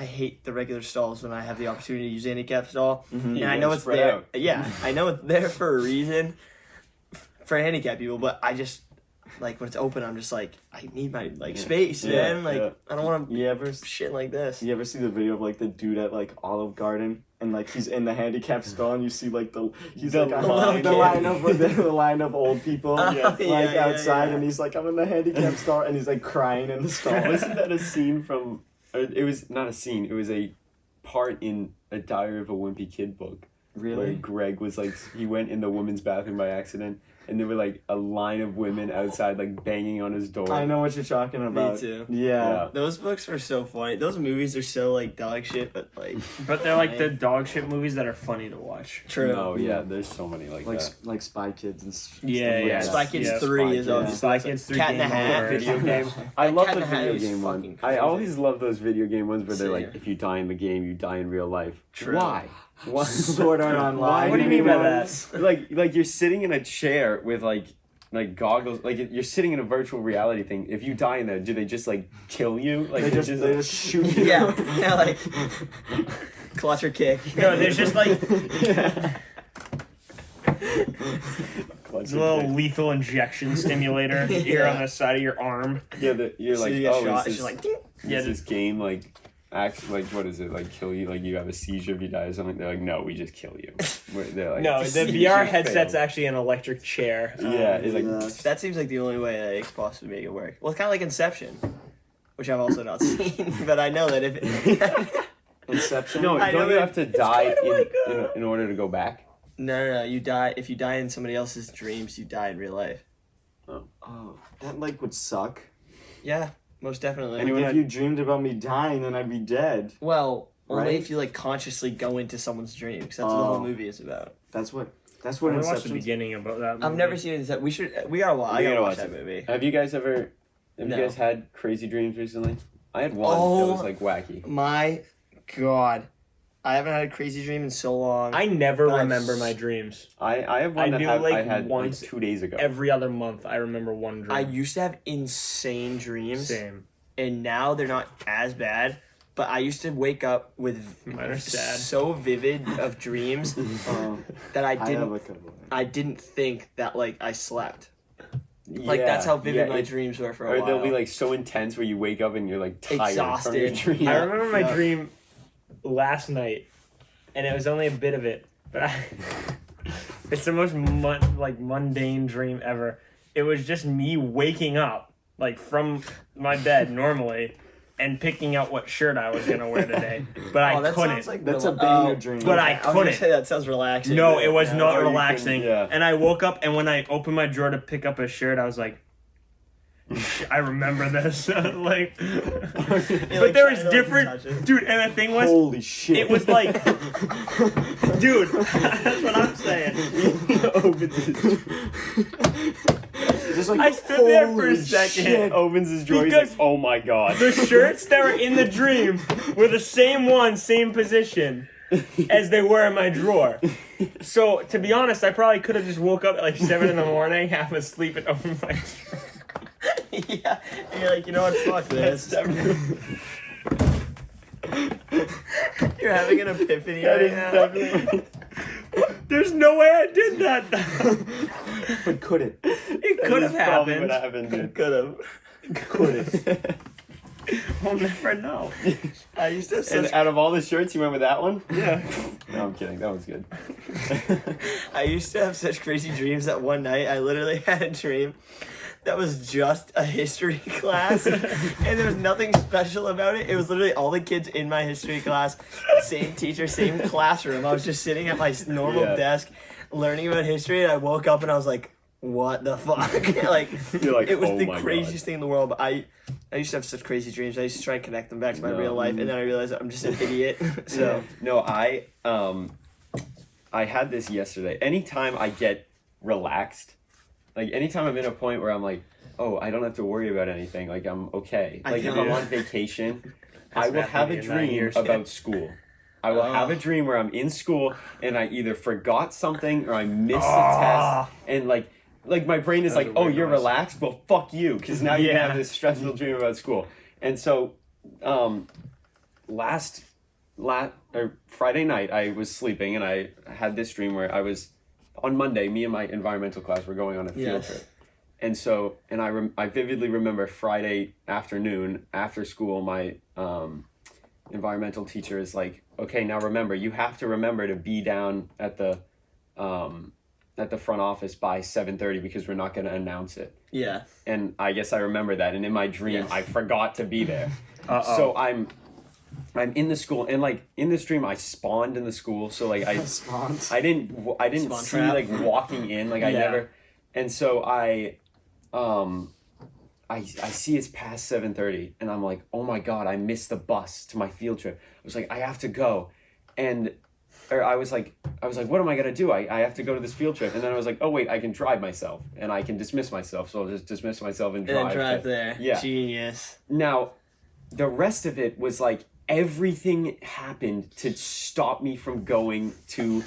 S3: hate the regular stalls when I have the opportunity to use the handicap stall, and
S5: You
S3: I
S5: gotta
S3: know it's
S5: spread
S3: there.
S5: out.
S3: Yeah, I know it's there for a reason, for handicap people. But I just like when it's open, I'm just like, I need my like space, man. Like I don't want to
S6: You ever
S3: shit like this.
S6: you ever see the video of like the dude at like Olive Garden and like he's in the handicap stall and you see like the line of old people outside and he's like, I'm in the handicap stall and he's like crying in the stall.
S5: Wasn't that a scene from? It was not a scene. It was a part in a Diary of a Wimpy Kid book. Where
S6: Really?
S5: Greg was like, he went in the women's bathroom by accident, and there were like a line of women outside like banging on his door.
S6: I know what you're talking about.
S3: Me too.
S6: Yeah.
S3: Those books are so funny. Those movies are so like dog shit, but like
S4: But they're like the dog shit movies that are funny to watch.
S3: true.
S5: Oh yeah, there's so many like
S6: Like
S5: that.
S6: like Spy Kids and
S4: Yeah,
S6: stuff
S4: yeah.
S6: like
S3: Spy
S6: that.
S3: Kids
S4: Yeah,
S3: 3 is
S6: Spy
S3: obviously
S4: Spy Kids 3
S3: Cat in the
S4: Game
S3: Hat
S4: Over.
S5: Video game. I
S3: That
S5: love
S3: Cat in
S5: the
S3: the Hat
S5: video
S3: is
S5: game one.
S3: fucking
S5: I
S3: crazy.
S5: always love those video game ones where they're
S3: Yeah.
S5: like, if you die in the game, you die in real life.
S3: True.
S5: Why? Why?
S6: Sword Art Online.
S4: What do you mean by that?
S5: Like you're sitting in a chair with like goggles, like you're sitting in a virtual reality thing. If you die in there, do they just like kill you? Like
S6: They just shoot you.
S3: Yeah, yeah, like clutch or kick.
S4: No, there's just like
S5: clutch
S4: a little lethal injection stimulator here on the side of your arm.
S5: Yeah, you're
S3: So
S5: like,
S3: you get
S5: oh,
S3: shot,
S5: is
S3: it's
S5: this,
S3: just like ding.
S5: is this game like acts like what is it like kill you, like you have a seizure if you die or something? They're like, no, we just kill you. They're like,
S4: No, the
S5: "Seizure
S4: VR headset's
S5: failed."
S4: actually an electric chair.
S5: Yeah, it's like
S3: That seems like the only way that they could possibly make it work. Well, it's kind of like Inception, which I've also not seen, but I know that if
S6: Inception.
S5: no,
S3: I know
S5: don't you
S3: it-
S5: have to
S3: it's
S5: die
S3: kinda like,
S5: in order to go back?
S3: no, you die if you die in somebody else's dreams, you die in real life.
S6: Oh, that like would suck.
S3: Yeah, most definitely.
S5: Anyone
S6: If
S5: had-
S6: you dreamed about me dying, then I'd be dead.
S3: Well, only
S6: Right?
S3: if you like consciously go into someone's dream, because that's what the
S6: Oh.
S3: whole movie is about.
S6: That's what
S4: I watched the
S6: Inception.
S4: beginning about that movie.
S3: I've never seen it. We gotta watch. I
S5: We
S3: gotta
S5: gotta
S3: watch
S5: watch
S3: that movie.
S5: Have you guys ever? Have
S3: No.
S5: you guys had crazy dreams recently? I had one that
S3: Oh.
S5: was like wacky.
S3: My God, I haven't had a crazy dream in so long.
S4: I never
S3: But I've
S4: remember
S3: s-
S4: my dreams.
S5: I have one
S4: I
S5: that
S4: do,
S5: I
S4: like,
S5: had
S4: once
S5: like 2 days ago.
S4: Every other month, I remember one dream.
S3: I used to have insane dreams,
S4: Same.
S3: and now they're not as bad. But I used to wake up with
S4: Mine are sad.
S3: so vivid of dreams that I
S6: I have
S3: didn't.
S6: a couple.
S3: I didn't think that like I slept. Like
S5: Yeah,
S3: that's how vivid
S5: yeah,
S3: my
S5: it-
S3: dreams were for a
S5: Or
S3: while.
S5: theyll be like so intense where you wake up and you're like tired from your
S3: Exhausted.
S5: dream.
S4: I remember my
S3: Yeah.
S4: dream last night, and it was only a bit of it, but it's the most mundane dream ever. It was just me waking up like from my bed normally and picking out what shirt I was gonna wear today, but I
S3: that
S4: couldn't.
S3: sounds like
S6: That's a
S3: rela-
S6: banger
S3: oh,
S6: dream.
S4: But I
S3: was gonna
S4: couldn't.
S3: say that sounds relaxing.
S4: No, it was
S3: Yeah.
S4: not
S5: Or you can-
S4: relaxing.
S5: yeah.
S4: And I woke up, and when I opened my drawer to pick up a shirt, I was like, I remember this. Like, but there was
S3: tried to, like, touch
S4: different,
S3: it.
S4: dude. And the thing was,
S6: Holy shit!
S4: it was like, dude, that's what I'm saying.
S6: Just like,
S4: I stood there for a
S6: holy
S4: second.
S6: shit.
S5: Opens his drawer. He's
S4: Because-
S5: like, oh my god.
S4: The shirts that were in the dream were the same one, same position as they were in my drawer. So, to be honest, I probably could have just woke up at like 7 in the morning, half asleep, and opened my drawer.
S3: Yeah, and you're like, you know what? Fuck this. You're having an epiphany right now.
S4: There's no way I did that.
S6: But could it?
S4: It could have
S5: Probably what
S4: happened.
S5: happened.
S3: Could have.
S6: Could it?
S4: We'll never know.
S3: I used to have
S5: And
S3: such.
S5: out of all the shirts, you went with that one?
S4: Yeah.
S5: No, I'm kidding. That was good.
S3: I used to have such crazy dreams that one night I literally had a dream that was just a history class, and there was nothing special about it. It was literally all the kids in my history class, same teacher, same classroom. I was just sitting at my normal
S5: Yeah.
S3: desk, learning about history, and I woke up and I was like, "What the fuck?" Like,
S5: You're like,
S3: it was
S5: "Oh
S3: the
S5: my
S3: craziest thing in the world. But I used to have such crazy dreams. I used to try and connect them back to my
S5: No.
S3: real life, and then I realized I'm just an idiot. So
S5: No, I had this yesterday. Anytime I get relaxed, like anytime I'm in a point where I'm like, oh, I don't have to worry about anything, like I'm okay.
S3: I
S5: Like if
S3: know.
S5: I'm on vacation, I will
S4: That's
S5: have a
S4: happened in 9
S5: dream
S4: years.
S5: about school. I will have a
S3: Oh.
S5: dream where I'm in school and I either forgot something or I missed a test, and like my brain is
S4: That was
S5: like,
S4: a
S5: oh,
S4: weird
S5: you're
S4: noise.
S5: relaxed? Well, fuck you, because now you
S4: Yeah.
S5: have this stressful dream about school. And so, Friday night, I was sleeping and I had this dream where I was, on Monday, me and my environmental class were going on a field
S3: Yes.
S5: trip. And so, I vividly remember Friday afternoon after school, my environmental teacher is like, okay, now remember, you have to remember to be down at the front office by 7:30 because we're not going to announce it.
S3: Yeah.
S5: And I guess I remember that. And in my dream,
S3: Yes.
S5: I forgot to be there.
S4: Uh-oh.
S5: So I'm in the school, and like in this dream, I spawned in the school. So like I
S6: Spawns.
S5: didn't
S3: Spawn
S5: see
S3: trap.
S5: like walking in, like I
S4: Yeah.
S5: never, and so I see it's past 7:30, and I'm like, oh my god, I missed the bus to my field trip. I was like, I have to go, or I was like, what am I gonna do? I have to go to this field trip, and then I was like, oh wait, I can drive myself, and I can dismiss myself, so I'll just dismiss myself and
S3: And
S5: drive.
S3: then drive
S5: to-
S3: there.
S5: Yeah.
S3: Genius.
S5: Now, the rest of it was like everything happened to stop me from going to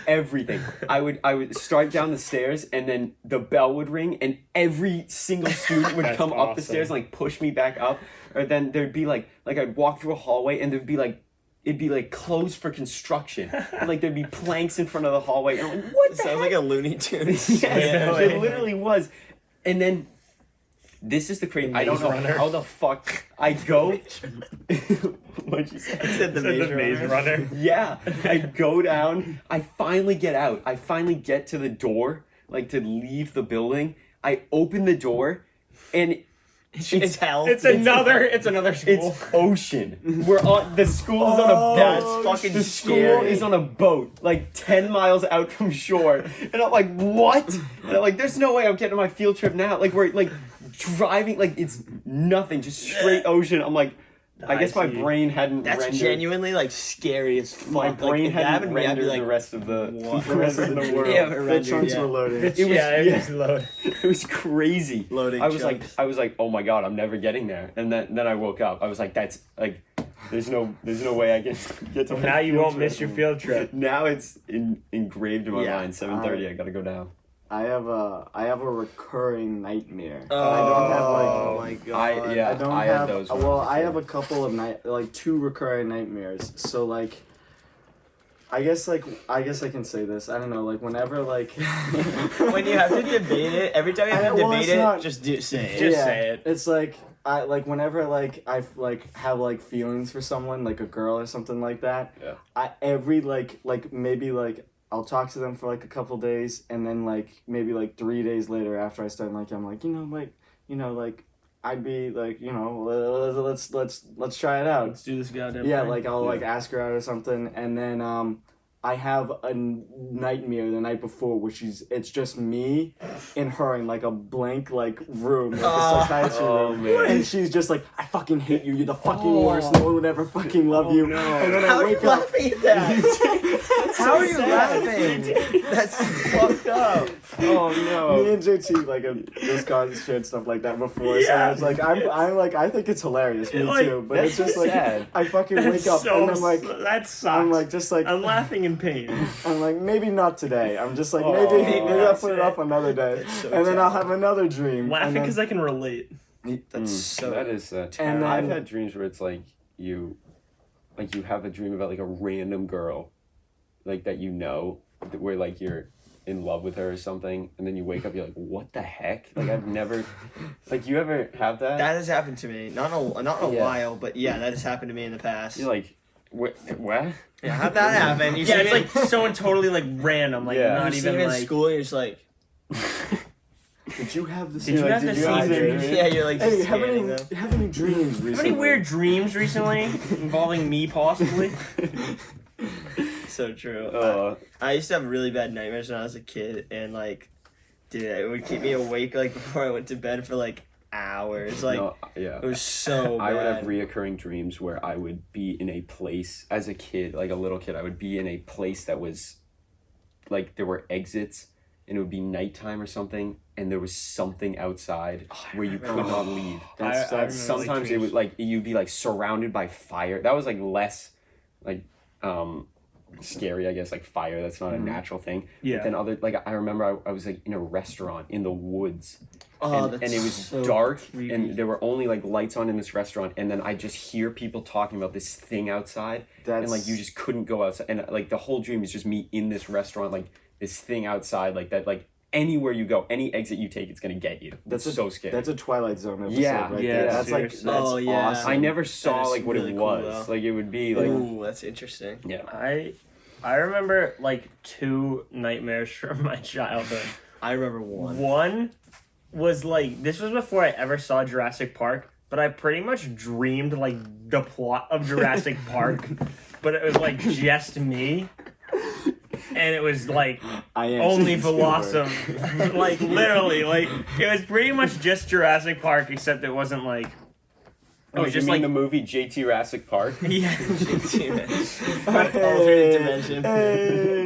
S5: everything. I would strike down the stairs, and then the bell would ring, and every single student would
S4: That's
S5: come up the
S4: awesome.
S5: stairs and like push me back up. Or then there'd be like I'd walk through a hallway, and it'd be like closed for construction. And like there'd be planks in front of the hallway. And I'm like, what the
S3: Sounds
S5: heck?
S3: like a Looney Tunes.
S5: Yes, it literally was. And then this is the crazy. I don't know
S4: Maze Runner.
S5: how the fuck I go. What'd you say?
S3: Said the Maze Runner.
S4: Runner.
S5: Yeah, I go down. I finally get out. I finally get to the door, like to leave the building. I open the door, and
S3: It's hell.
S4: It's another school.
S5: it's ocean. We're on the school is on a boat.
S3: That's fucking
S5: The school
S3: scary.
S5: is on a boat, like 10 miles out from shore. And I'm like, what? And I'm like, there's no way I'm getting my field trip now. Like we're like driving, like it's nothing, just straight ocean. I'm like, I guess my
S4: see.
S5: brain hadn't
S3: That's
S5: rendered.
S3: genuinely like scary as fuck.
S5: My
S3: Like,
S5: brain
S3: if that
S5: hadn't
S3: happened to me, I'd
S5: rendered
S3: be like,
S5: the rest of the
S3: what?
S5: the rest of the world.
S3: Yeah,
S6: The
S3: rendered,
S6: chunks
S3: yeah.
S6: were loading.
S5: It was,
S4: it
S5: yeah.
S4: was loaded.
S5: It was crazy.
S3: Loading
S5: I was
S3: chunks.
S5: like, oh my god, I'm never getting there. And then I woke up. I was like, that's like, there's no way I can get to. my
S4: Now you
S5: field
S4: won't
S5: trip.
S4: miss your field trip.
S5: Now it's engraved in my
S3: Yeah.
S5: mind. 7:30. I gotta go down.
S6: I have a recurring nightmare.
S3: Oh,
S6: I don't have like
S3: oh my god.
S5: Yeah,
S6: I don't
S5: I
S6: have
S5: had those when I
S6: well
S5: was a
S6: I
S5: kid.
S6: have a couple of two recurring nightmares. So like I guess I can say this. I don't know, like whenever like
S3: When you have to debate it, every time you have to
S6: Well,
S3: debate
S6: it's
S3: it,
S6: not-
S3: just say it.
S4: Just say it.
S6: It's like I like whenever like I like have like feelings for someone, like a girl or something like that.
S5: Yeah.
S6: I every like maybe like I'll talk to them for like a couple days, and then like maybe like 3 days later after I start like I'm like like I'd be like let's try it out.
S4: Let's do this goddamn
S6: Yeah,
S4: thing.
S6: like I'll like ask her out or something, and then I have a nightmare the night before, which is it's just me and her in like a blank like room, like a psychiatry room,
S5: man.
S6: and she's just like, I fucking hate you. You're the fucking worst. No one would ever fucking love you.
S5: no.
S6: And then
S3: How
S6: I
S3: are you
S6: wake up.
S3: laughing at that? How are you laughing? That's fucked up.
S5: Oh
S6: Me
S5: no.
S6: and JT like have discussed shared stuff like that before, so I was like, I'm like, I think it's hilarious, me
S4: Like,
S6: too. But
S5: that's
S6: it's just like
S5: sad.
S6: I fucking wake up and I'm like,
S4: that sucks.
S6: I'm like just like
S4: I'm laughing in pain.
S6: I'm like, maybe not today. I'm just like,
S5: Oh,
S6: maybe I'll
S3: that's
S6: put it
S3: it.
S6: off another day,
S3: so
S6: and then I'll have another dream.
S4: Laughing
S6: and
S4: because I can relate.
S3: That's so.
S5: That is
S6: And
S5: terrible.
S6: then-
S5: I've had dreams where it's like you have a dream about like a random girl, like that where like you're in love with her or something, and then you wake up, you're like, what the heck? Like I've never, like you ever have that?
S3: That has happened to me. Not in a
S5: Yeah.
S3: while, but yeah, that has happened to me in the past.
S5: You're like, what?
S3: Yeah, how'd that happen? You
S4: Yeah,
S3: see
S4: it's
S3: me-
S4: like someone totally like random, like
S5: Yeah.
S4: not
S3: you see
S4: even
S3: me in
S4: like.
S3: school, and you're just like,
S6: Did you have the
S4: Did you have the
S6: you
S4: same
S6: have
S4: dream?
S6: the-
S3: yeah, you're like
S6: Hey,
S3: just
S6: have
S3: scanning
S6: any
S3: them.
S6: have any dreams recently?
S4: How many weird dreams recently involving me, possibly?
S3: So true. I used to have really bad nightmares when I was a kid, and like, dude, it would keep me awake like before I went to bed for like hours. Like,
S5: no, yeah.
S3: it was so bad.
S5: I would have reoccurring dreams where I would be in a place as a kid, like a little kid. I would be in a place that was like there were exits, and it would be nighttime or something, and there was something outside where you could not leave.
S6: That's
S4: I remember,
S5: Sometimes it would like you'd be like surrounded by fire. That was like less like scary, I guess, like fire. That's not a natural thing.
S4: Yeah.
S5: But then other like I remember I was like in a restaurant in the woods.
S3: Oh,
S5: and,
S3: that's
S5: and it was
S3: so
S5: dark
S3: creepy.
S5: and there were only like lights on in this restaurant, and then I just hear people talking about this thing outside, and like you just couldn't go outside, and like the whole dream is just me in this restaurant, like this thing outside, like that, like anywhere you go, any exit you take, it's gonna get you. That's so scary.
S6: That's a Twilight Zone episode
S5: Yeah,
S6: right
S4: yeah,
S6: there. That's like
S4: seriously.
S6: that's
S3: Oh, yeah.
S6: awesome.
S5: I never saw
S3: is
S5: like what
S3: really
S5: it
S3: cool,
S5: was.
S3: though.
S5: Like it would be like
S3: Ooh, that's interesting.
S5: yeah.
S4: I remember like 2 nightmares from my childhood.
S3: I remember one.
S4: One was like, this was before I ever saw Jurassic Park, but I pretty much dreamed like the plot of Jurassic Park, but it was like just me. And it was like
S6: I am
S4: only
S6: Steven Spielberg.
S4: Velocum. Like literally, like it was pretty much just Jurassic Park, except it wasn't like
S5: Oh,
S4: was
S5: you
S4: just
S5: mean
S4: like
S5: the movie JT Jurassic Park?
S4: yeah.
S3: Alternate dimension.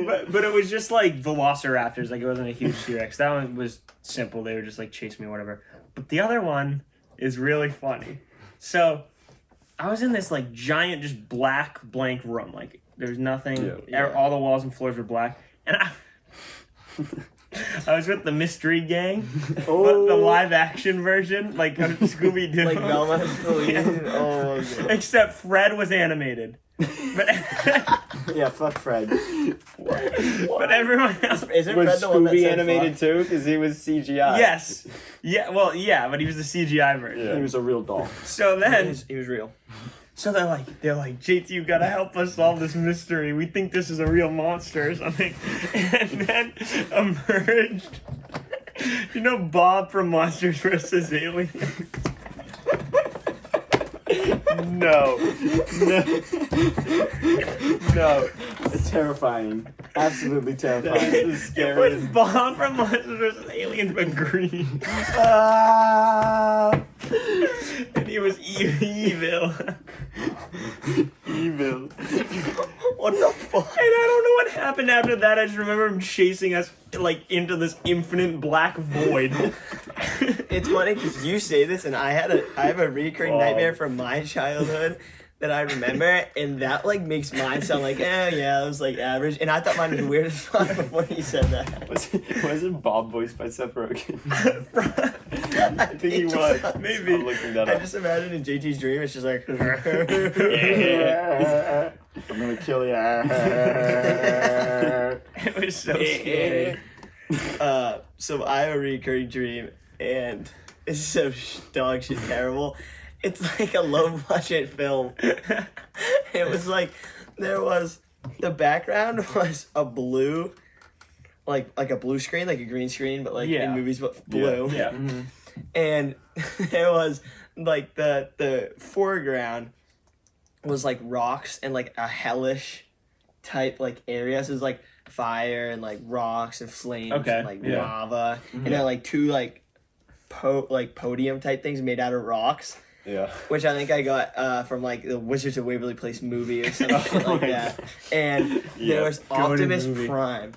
S4: But it was just like Velociraptors, like it wasn't a huge T-Rex. That one was simple. They would just like chase me or whatever. But the other one is really funny. So I was in this like giant, just black blank room. Like there's nothing.
S5: Yeah.
S4: All the walls and floors were black, and I was with the Mystery Gang, but the live action version, like of Scooby Doo.
S3: Like Velma and Louise.
S4: Yeah.
S3: Oh, okay.
S4: Except Fred was animated. But
S6: Yeah, fuck Fred.
S4: but everyone else.
S3: Isn't
S5: Was
S3: Fred the one that
S5: Scooby
S3: said
S5: animated
S3: fuck?
S5: too? Because he was CGI.
S4: Yes. Yeah, well, yeah, but he was the CGI version.
S5: Yeah.
S6: He was a real doll.
S4: So then,
S3: He was real.
S4: so they're like, JT, you gotta help us solve this mystery. We think this is a real monster or something. And then emerged, you know, Bob from Monsters vs. Aliens?
S5: No. No.
S6: It's terrifying. Absolutely terrifying.
S5: This is
S4: It was
S5: scary.
S4: Bob from Monsters vs. Aliens, but green.
S6: Ah!
S4: And he was evil.
S5: Evil.
S3: What the fuck?
S4: And I don't know what happened after that. I just remember him chasing us like into this infinite black void.
S3: It's funny because you say this, and I have a recurring nightmare from my childhood that I remember, and that like makes mine sound like, yeah, it was like average. And I thought mine was weird as fuck before you said that.
S5: Wasn't Bob voiced by Seth Rogen? I think he was.
S4: Maybe.
S5: I'm looking that
S3: I
S5: up.
S3: just imagine in JT's dream, it's just like.
S6: I'm gonna kill you.
S4: It was so scary.
S3: So I have a recurring dream, and it's so dog shit terrible. It's like a low budget film. It was like the background was a blue, like a blue screen, like a green screen, but like
S4: Yeah.
S3: in movies, but blue.
S4: Yeah.
S3: And there was like the foreground was like rocks and like a hellish type like area. So it was like fire and like rocks and flames
S4: Okay,
S3: and like
S4: yeah.
S3: lava, and then like two like podium type things made out of rocks,
S5: Yeah.
S3: which I think I got from like the Wizards of Waverly Place movie or something like that. And there was Optimus
S4: movie.
S3: Prime.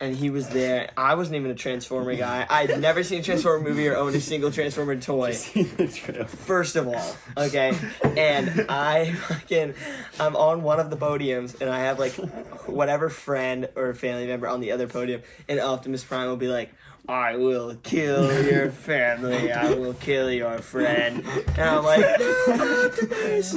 S3: And he was there. I wasn't even a Transformer guy. I'd never seen a Transformer movie or owned a single Transformer toy. First of all, okay, and I'm on one of the podiums, and I have like whatever friend or family member on the other podium, and Optimus Prime will be like, "I will kill your family. I will kill your friend," and I'm like, "Optimus,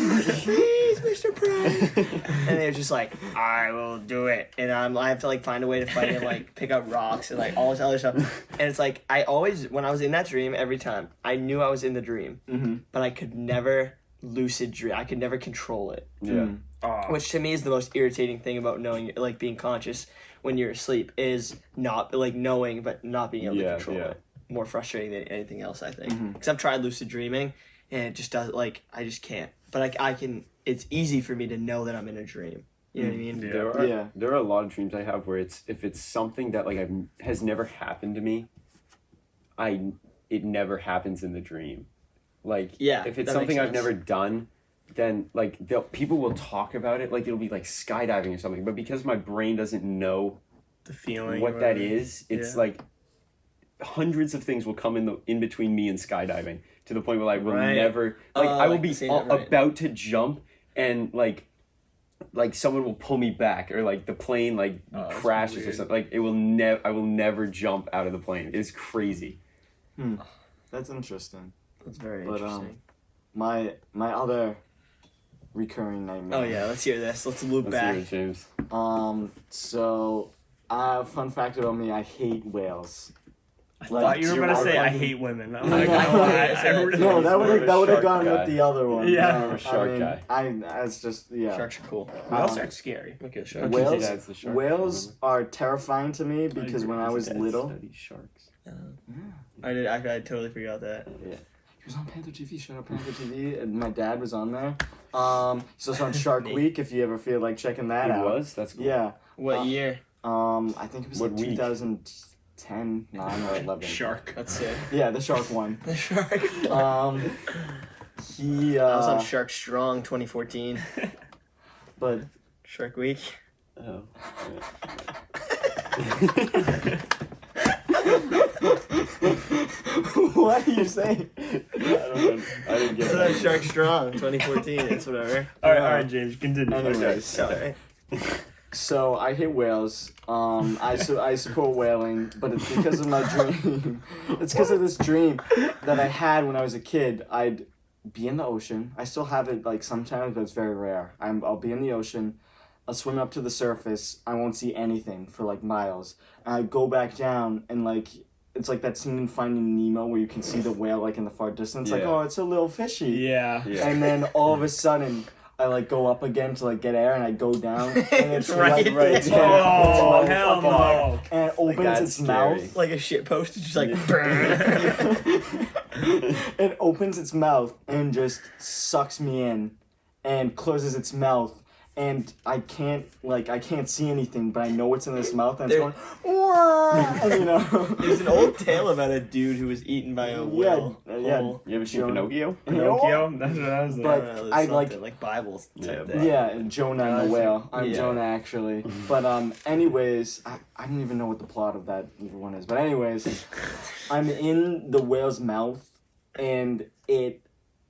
S3: please, Mr. Prime," and they're just like, "I will do it," and I have to like find a way to fight him, like pick up rocks and like all this other stuff, and it's like I always, when I was in that dream, every time I knew I was in the dream, but I could never lucid dream. I could never control it,
S5: Yeah.
S3: which to me is the most irritating thing about knowing, like being conscious when you're asleep, is not like knowing but not being able to control it. More frustrating than anything else, I think, because I've tried lucid dreaming and it just doesn't, like I just can't. But like I can. It's easy for me to know that I'm in a dream. You know what I mean?
S5: There are a lot of dreams I have where if it's something that like has never happened to me, it never happens in the dream. Like if it's
S3: that
S5: something
S3: makes
S5: I've
S3: sense.
S5: never done, then like people will talk about it, like it'll be like skydiving or something, but because my brain doesn't know
S4: The feeling.
S5: what
S4: or
S5: that
S4: whatever.
S5: is, it's
S4: Yeah.
S5: like hundreds of things will come in between me and skydiving, to the point where I will
S4: Right.
S5: never I will
S3: like
S5: be
S3: the scene, right.
S5: about to jump, and like someone will pull me back, or like the plane
S4: that's
S5: crashes or
S4: weird.
S5: something. Like I will never jump out of the plane. It's crazy.
S6: That's interesting.
S3: That's very
S6: But
S3: interesting.
S6: my other recurring nightmare.
S3: Oh yeah, let's hear this. Let's loop
S5: Let's
S3: back.
S5: hear it, James.
S6: So, fun fact about me: I hate whales.
S4: I thought you were
S6: Like,
S4: about to say I
S6: fucking-
S4: hate women. I'm
S6: No,
S4: like, I really
S6: No, that
S5: More
S6: would
S5: of a
S6: have
S5: shark
S6: gone
S5: guy.
S6: with the other one.
S4: Yeah.
S6: No,
S5: I'm a shark guy.
S6: It's just yeah.
S3: Sharks are cool.
S4: Whales
S6: Um,
S4: aren't scary.
S3: Okay, sharks.
S6: Whales,
S5: Dad's the shark,
S6: whales are terrifying to me because when I was
S5: Dad's
S6: little,
S5: studies sharks.
S3: I totally forgot that.
S6: he was on Panther TV. Shout out Panther TV, and my dad was on there. He's also on Shark
S3: Neat.
S6: Week. If you ever feel like checking that
S5: He
S6: out.
S5: was? That's cool.
S6: Yeah.
S3: What year?
S6: I think it was
S5: What
S6: like
S5: week?
S6: 2010, 9 or 11.
S4: Shark.
S3: That's it.
S6: Yeah, the shark one.
S3: The shark.
S6: He
S3: I was on Shark Strong 2014.
S6: but
S3: Shark Week.
S5: Oh.
S6: what are you saying?
S5: I didn't get
S3: I was on
S5: it.
S3: Shark Strong 2014. It's whatever.
S4: All right, James, continue.
S6: Anyways,
S3: Sorry.
S6: so I hate whales. I support whaling, but it's because of my dream. It's because of this dream that I had when I was a kid. I'd be in the ocean. I still have it like sometimes, but it's very rare. I'll be in the ocean. I'll swim up to the surface. I won't see anything for like miles. And I go back down and like it's like that scene in Finding Nemo where you can see the whale like in the far distance. Like,
S5: Yeah.
S6: oh, it's a little fishy.
S4: Yeah.
S5: Yeah.
S6: And then all of a sudden, I like go up again to like get air, and I go down, and it's
S3: Right
S6: right,
S3: there.
S6: right there.
S4: Oh,
S6: It's right
S4: hell
S6: fucking there.
S4: no.
S6: And it opens
S5: that's
S6: its
S5: scary.
S6: mouth.
S3: Like a shit post. It's just like.
S6: It opens its mouth and just sucks me in, and closes its mouth. And I can't see anything, but I know what's in its mouth, and it's
S3: There-
S6: going, "Wah!" And, you know.
S3: There's an old tale about a dude who was eaten by a whale.
S6: yeah.
S3: Whole-
S5: You ever seen
S6: Jonah.
S5: Pinocchio?
S4: Pinocchio? That's what I was like.
S6: But
S3: there's
S6: I
S3: something
S6: like-
S3: Bibles type
S5: Yeah.
S3: thing.
S6: Yeah, and Jonah and the whale. I'm
S3: Yeah.
S6: Jonah actually. But anyways, I don't even know what the plot of that one is. But anyways, I'm in the whale's mouth, and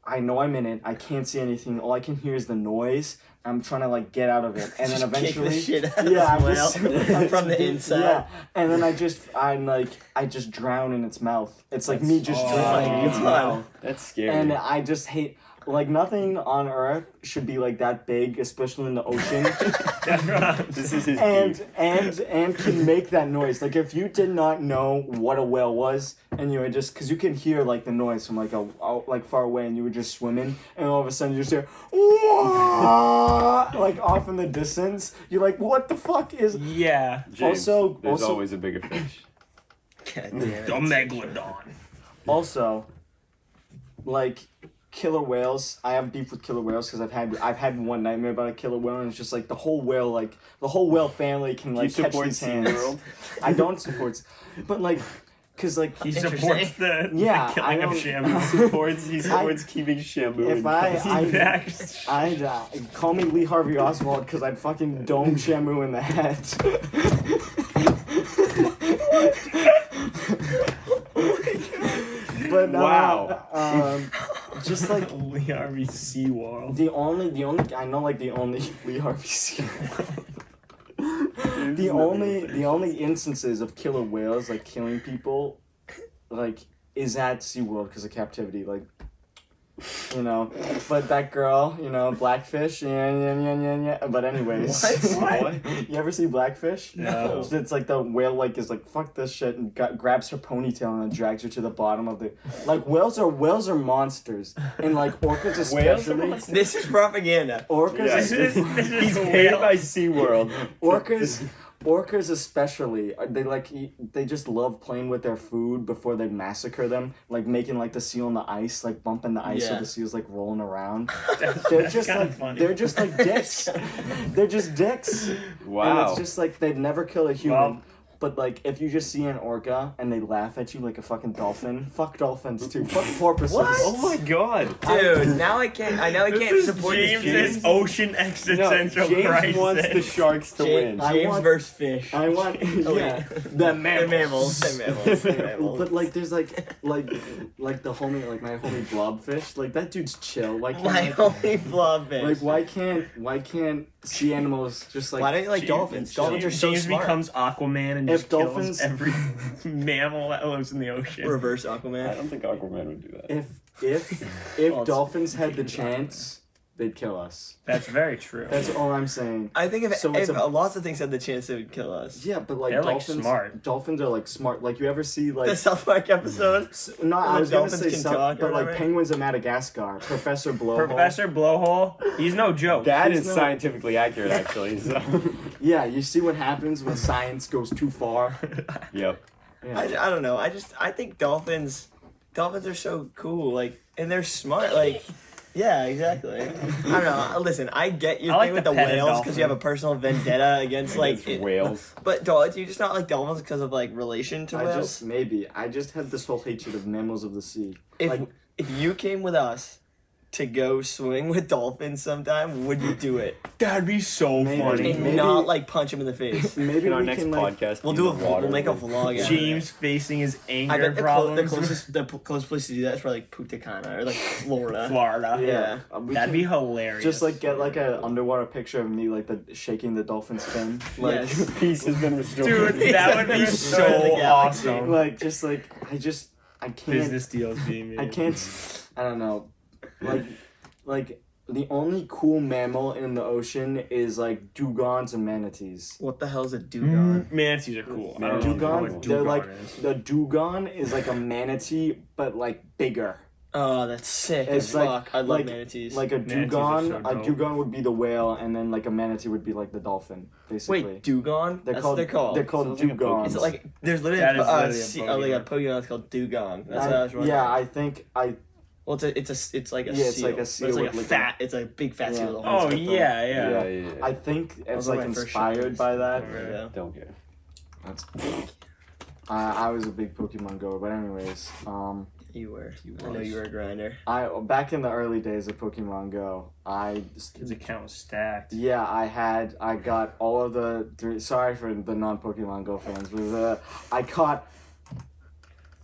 S6: I know I'm in it. I can't see anything. All I can hear is the noise. I'm trying to like get out of it, and then
S3: Just kick the
S6: eventually,
S3: shit out of
S6: yeah,
S3: the whale from the inside.
S6: Yeah, and then I just drown in its mouth. It's like me just
S4: Oh
S6: drowning in its
S3: my
S6: mouth.
S5: That's scary.
S6: And I just hate, like, nothing on Earth should be like that big, especially in the ocean,
S5: This is his
S6: and
S5: beef.
S6: and can make that noise. Like, if you did not know what a whale was, and you were just, because you can hear like the noise from like far away, and you were just swimming, and all of a sudden you just hear, "Wah!" like off in the distance. You're like, what the fuck is?
S4: Yeah.
S5: James,
S6: also-
S5: there's
S6: also-
S5: always a bigger fish.
S3: God damn it.
S4: The Megalodon.
S6: Also, like killer whales, I have beef with killer whales because I've had one nightmare about a killer whale, and it's just like the whole whale family can
S5: Do you
S6: like catch
S5: support
S6: these hands.
S5: SeaWorld?
S6: I don't support, but like, cause like
S4: He supports the
S6: Yeah,
S4: killing
S6: I
S4: of
S6: don't-
S4: Shamu.
S5: He supports keeping Shamu
S6: if
S5: in
S6: I
S4: He
S6: I
S4: backs.
S6: I'd call me Lee Harvey Oswald because I'd fucking dome Shamu in the head. But
S5: Wow.
S6: just like
S4: Lee Harvey SeaWorld.
S6: the only I know like the only Lee Harvey the only instances of killer whales like killing people like is at SeaWorld because of captivity, like, you know. But that girl, you know, Blackfish, yeah. But anyways,
S4: What?
S6: you ever see Blackfish?
S4: No.
S6: It's like the whale like is like fuck this shit and grabs her ponytail and then drags her to the bottom of the like whales are monsters, and like orcas especially.
S3: This is propaganda.
S6: Orcas,
S5: Yeah.
S4: This is
S5: He's paid by SeaWorld.
S6: orcas especially, they just love playing with their food before they massacre them, like making like the seal on the ice, like bumping the ice so
S3: Yeah.
S6: the seal's like rolling around. They're
S4: That's
S6: just
S4: kinda
S6: like
S4: funny.
S6: they're just like dicks. They're just dicks. And
S5: Wow.
S6: it's just like they'd never kill a human.
S4: Well-
S6: But like if you just see an orca and they laugh at you like a fucking dolphin, fuck dolphins too. Fuck porpoises.
S5: Oh my god.
S3: Dude, now I can't
S4: This is
S3: support these
S4: James's
S3: kids.
S4: ocean
S5: No,
S4: existential
S5: James
S4: crisis.
S5: wants the sharks to win.
S6: I
S3: James
S6: want-
S3: versus fish.
S6: I want
S3: Oh,
S6: yeah.
S3: wait.
S6: The
S3: Mammals. The mammals.
S6: But like there's like the homie like my homie Blobfish, like that dude's chill. Why can't
S3: My only blobfish.
S6: like why can't sea animals just like
S3: Why don't you like dolphins? Dolphins are so
S4: James
S3: smart.
S4: becomes Aquaman and
S6: If
S4: just kills
S6: dolphins-
S4: every mammal that lives in the ocean.
S3: Reverse
S5: I
S3: Aquaman.
S5: don't think Aquaman would do that.
S6: if
S3: Well, it's
S6: dolphins had the
S3: fictional
S6: chance, they'd kill us.
S4: That's very true.
S6: That's all I'm saying.
S3: I think if,
S6: So it's
S3: lots of things had the chance, it would kill us.
S6: Yeah, but like
S4: They're, like,
S6: dolphins,
S4: smart.
S6: dolphins are like smart. Like you ever see like
S3: The South Park episode.
S6: no, I
S3: the
S6: was gonna
S3: dolphins
S6: say
S3: can
S6: some,
S3: talk or
S6: but like
S3: whatever.
S6: penguins of Madagascar, Professor Blowhole.
S4: Professor Blowhole, he's no joke.
S5: That
S6: He's
S5: is
S6: no-
S5: scientifically accurate, actually. So.
S6: Yeah, you see what happens when science goes too far.
S5: Yep.
S6: Yeah.
S3: I don't know. I think dolphins are so cool. Like, and they're smart. Like, yeah, exactly. I don't know. Listen, I get your
S4: I like
S3: thing with
S4: the
S3: the
S4: petted
S3: whales because you have a
S4: dolphin.
S3: personal vendetta against like
S5: It's whales.
S3: But do you just not like dolphins because of like relation to whales?
S6: I just had this whole hatred of mammals of the sea.
S3: If you came with us to go swimming with dolphins sometime, would you do it?
S4: That'd be so
S6: Maybe.
S4: funny.
S3: And
S6: Maybe-
S3: not like punch him in the face.
S6: Maybe
S5: In our
S6: we
S5: next
S6: can like
S5: podcast,
S3: We'll
S5: be
S3: do
S5: in the water.
S3: we'll make a vlog. out of it.
S4: James facing his
S3: I
S4: anger
S3: bet the
S4: problems.
S3: closest place to do that is probably like Punta Cana or like Florida.
S4: Florida.
S3: Yeah.
S6: we
S4: That'd
S6: can
S4: be hilarious.
S6: just like get like a underwater picture of me like shaking the dolphin's fin. Like
S3: Yes.
S5: Peace has been restored.
S4: Dude, that would be
S3: Destroy the
S4: so
S3: galaxy.
S4: awesome.
S6: like just like I can't
S4: Business deals being made.
S6: I can't I don't know. Like the only cool mammal in the ocean is like dugongs and manatees.
S3: What the hell's a dugong?
S4: Manatees are cool. I don't know
S6: Dugong,
S4: what
S6: they're
S4: dugong
S6: like
S4: is.
S6: the dugong is like a manatee but like bigger.
S3: Oh, that's sick
S6: It's
S3: as
S6: like-
S3: fuck. I love
S6: like-
S3: manatees.
S6: Like a
S4: Manatees are
S6: dugong,
S4: so
S6: a
S4: dope.
S6: dugong would be the whale, and then like a manatee would be like the dolphin, basically.
S3: Wait, dugong?
S6: they're
S3: That's
S6: called
S3: what they're called.
S6: They're called
S5: Sounds like a
S6: dugongs.
S3: Is it like there's literally
S4: That is
S3: like
S4: literally
S3: a
S4: a
S3: Pokemon that's called dugong. That's what I was wondering.
S6: yeah, I think
S3: Well, it's like a
S6: Yeah,
S3: seal.
S6: it's like a
S3: But
S6: seal
S3: it's like
S6: with,
S3: a
S6: like,
S3: fat. It's like a big fat
S6: Yeah.
S3: seal. With a
S4: Oh
S3: horn.
S4: yeah, yeah.
S5: Yeah.
S6: I think it's
S3: Those are
S6: like
S3: my first
S6: inspired
S3: shows.
S6: by that.
S3: Yeah.
S5: Don't care.
S6: That's I was a big Pokemon goer, but anyways,
S3: You were. I know you were a grinder.
S6: I back in the early days of Pokemon Go,
S4: His account was stacked.
S6: I got all of sorry for the non-Pokemon Go fans, but I caught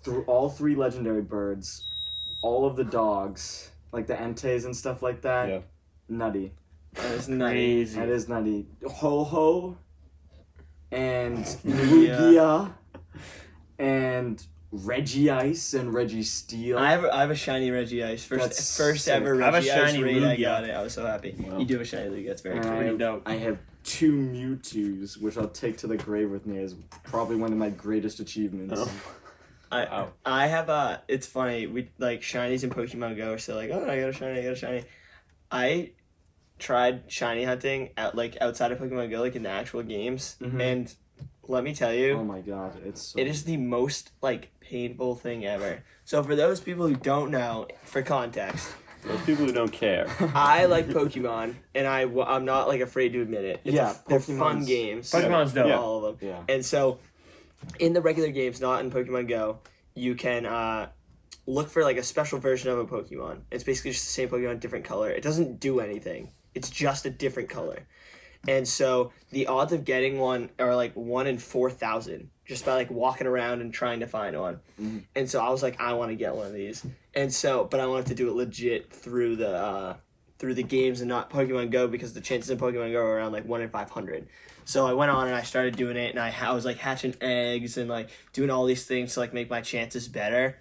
S6: through all 3 legendary birds, all of the dogs, like the Entei and stuff like that.
S5: Yeah.
S6: Nutty.
S3: That is nutty.
S4: Crazy.
S6: That is nutty. Ho-Ho and
S3: Lugia.
S6: Lugia and Reggie Ice and Reggie Steel.
S3: I have a shiny Reggie Ice.
S6: That's
S3: First
S6: sick.
S3: ever
S4: I have a
S3: Reggie Ice
S4: shiny
S3: raid. I
S4: Lugia.
S3: got it. I was so happy.
S5: Wow.
S3: You do have a shiny Lugia. That's very
S6: And
S3: cool.
S6: I
S4: Pretty
S6: have,
S4: dope.
S6: I have 2 Mewtwo's, which I'll take to the grave with me as probably one of my greatest achievements.
S3: I have it's funny, we like shinies in Pokemon Go are so like, oh, I got a shiny. I tried shiny hunting outside of Pokemon Go, like in the actual games,
S6: Mhm.
S3: and let me tell you,
S6: Oh my god, it's so...
S3: it is the most like painful thing ever. So for those people who don't know, for context,
S5: Those people who don't care.
S3: I like Pokemon, and I'm not like afraid to admit it. They're fun
S6: Pokemon's-
S3: games.
S4: Pokemon's dope.
S5: Yeah.
S3: All of them.
S6: Yeah.
S3: And so, in the regular games, not in Pokemon Go, you can look for like a special version of a Pokemon. It's basically just the same Pokemon, different color. It doesn't do anything. It's just a different color. And so the odds of getting one are like 1 in 4,000 just by like walking around and trying to find one.
S6: Mhm.
S3: And so I was like, I want to get one of these. And so, but I wanted to do it legit through the games and not Pokemon Go because the chances in Pokemon Go are around like 1 in 500. So I went on and I started doing it, and I was like hatching eggs and like doing all these things to like make my chances better.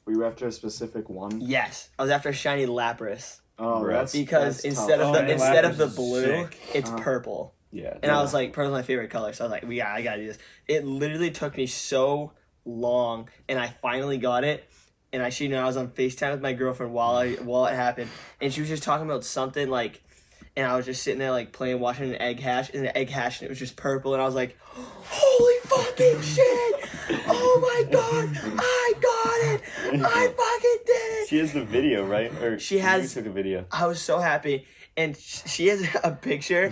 S6: Were you after a specific one?
S3: Yes, I was after a shiny Lapras
S6: Oh,
S5: Right.
S6: that's
S3: because
S6: that's
S3: instead
S6: tough.
S3: of the
S4: Oh,
S3: instead of
S4: Lapras
S3: the
S4: is
S3: blue,
S4: sick.
S3: it's
S6: Uh-huh.
S3: purple.
S5: Yeah.
S3: And I was like, purple's my favorite color, so I was like, yeah, I gotta do this. It literally took me so long, and I finally got it. And I was on FaceTime with my girlfriend while it happened, and she was just talking about something like, and I was just sitting there like playing, watching an egg hatch, and it was just purple, and I was like, holy fucking shit! Oh my god, I got it! I fucking did it!
S5: She has the video, right? Or
S3: She has-
S5: You took a video.
S3: I was so happy, and she has a picture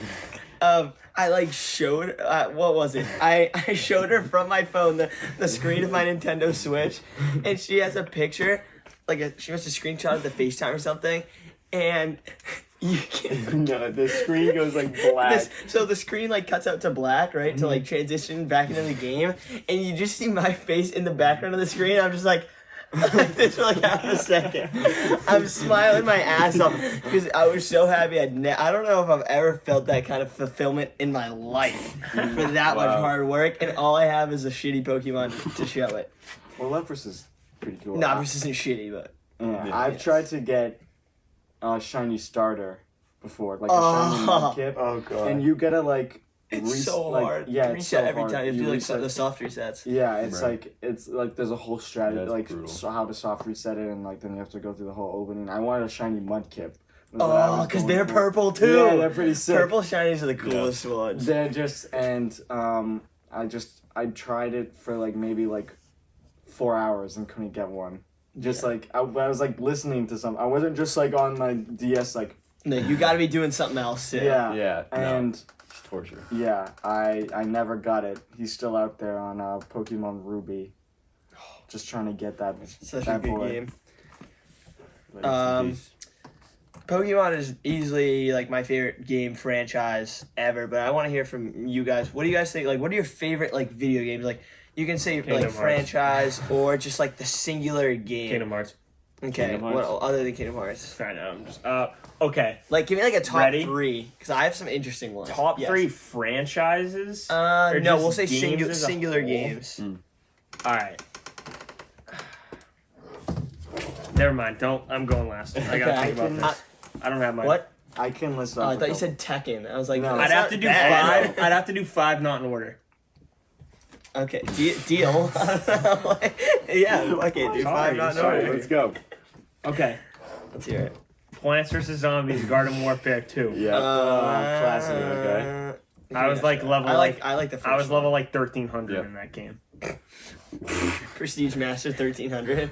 S3: of I like showed what was it? I showed her from my phone the screen of my Nintendo Switch, and she has a picture she must have screenshotted the FaceTime or something, and you can.
S5: No, the screen goes like black.
S3: So the screen like cuts out to black, right, to like transition back into the game, and you just see my face in the background of the screen. I'm just like this for like half a second. I'm smiling my ass off because I was so happy. I don't know if I've ever felt that kind of fulfillment in my life for that much
S5: Wow.
S3: hard work, and all I have is a shitty Pokemon to show it.
S6: Well, Lapras is pretty cool.
S3: No, this isn't shitty, but
S6: Yeah,
S5: Yeah.
S6: I've
S3: Yes.
S6: tried to get a shiny starter, before, like a shiny mud kip,
S2: Oh god.
S6: and you gotta like.
S3: It's so
S6: like,
S3: hard.
S6: Yeah,
S3: Reset
S6: it's so
S3: every
S6: hard.
S3: time. You have to do like
S6: reset-
S3: the soft resets.
S6: Yeah, it's
S5: Right.
S6: like there's a whole strategy,
S5: That's
S6: like
S5: brutal.
S6: so how to soft reset it, and like then you have to go through the whole opening. I wanted a shiny mud kip. was what I
S3: Oh,
S6: was
S3: because
S6: going
S3: they're
S6: for.
S3: purple too.
S6: Yeah, they're pretty sick.
S3: Purple shinies are the coolest ones.
S6: They're just I tried it for like maybe like 4 hours and couldn't get one. Just like I was like listening to some. I wasn't just like on my DS like
S3: No, you got to be doing something else too.
S6: yeah
S5: Yeah.
S6: and.
S5: It's torture.
S6: Yeah, I never got it. He's still out there on Pokemon Ruby, just trying to get that.
S3: Such a
S6: that
S3: good
S6: boy.
S3: game.
S5: Rest in peace.
S3: Pokemon is easily like my favorite game franchise ever, but I want to hear from you guys. What do you guys think? Like, what are your favorite like video games? Like, you can say
S4: Kingdom
S3: like
S4: Hearts.
S3: franchise or just like the singular game.
S4: Kingdom Hearts.
S3: Okay,
S5: Kingdom
S3: what
S5: Hearts.
S3: other than Kingdom Hearts?
S4: I know. I'm just okay.
S3: Like, give me like a top
S4: Ready?
S3: 3 because I have some interesting ones.
S4: Top
S3: Yes.
S4: 3 franchises.
S3: No,
S4: or
S3: we'll
S4: just
S3: say
S4: games as a
S3: singular
S4: whole?
S3: games.
S4: All right. Never mind. Don't. I'm going last. I gotta
S6: Okay,
S4: think about
S6: I can-
S4: this. I don't have mine.
S3: What?
S6: I can list
S3: Oh,
S6: off.
S3: I
S6: a
S3: thought you
S6: couple.
S3: said Tekken. I was like,
S6: No.
S3: that's
S4: I'd have
S3: not
S4: to do
S3: bad.
S4: 5. I'd have to do 5, not in order.
S3: Okay, deal. Yeah, okay, dude. 5 not in
S5: Sorry,
S3: order.
S5: let's go.
S4: Okay.
S3: Let's hear it.
S4: Plants vs Zombies: Garden Warfare 2.
S5: Yeah.
S6: classic,
S5: okay.
S4: I was like level
S3: I like the first
S4: I was
S3: one.
S4: level like 1300
S5: Yeah.
S4: in that game.
S3: Prestige Master 1300.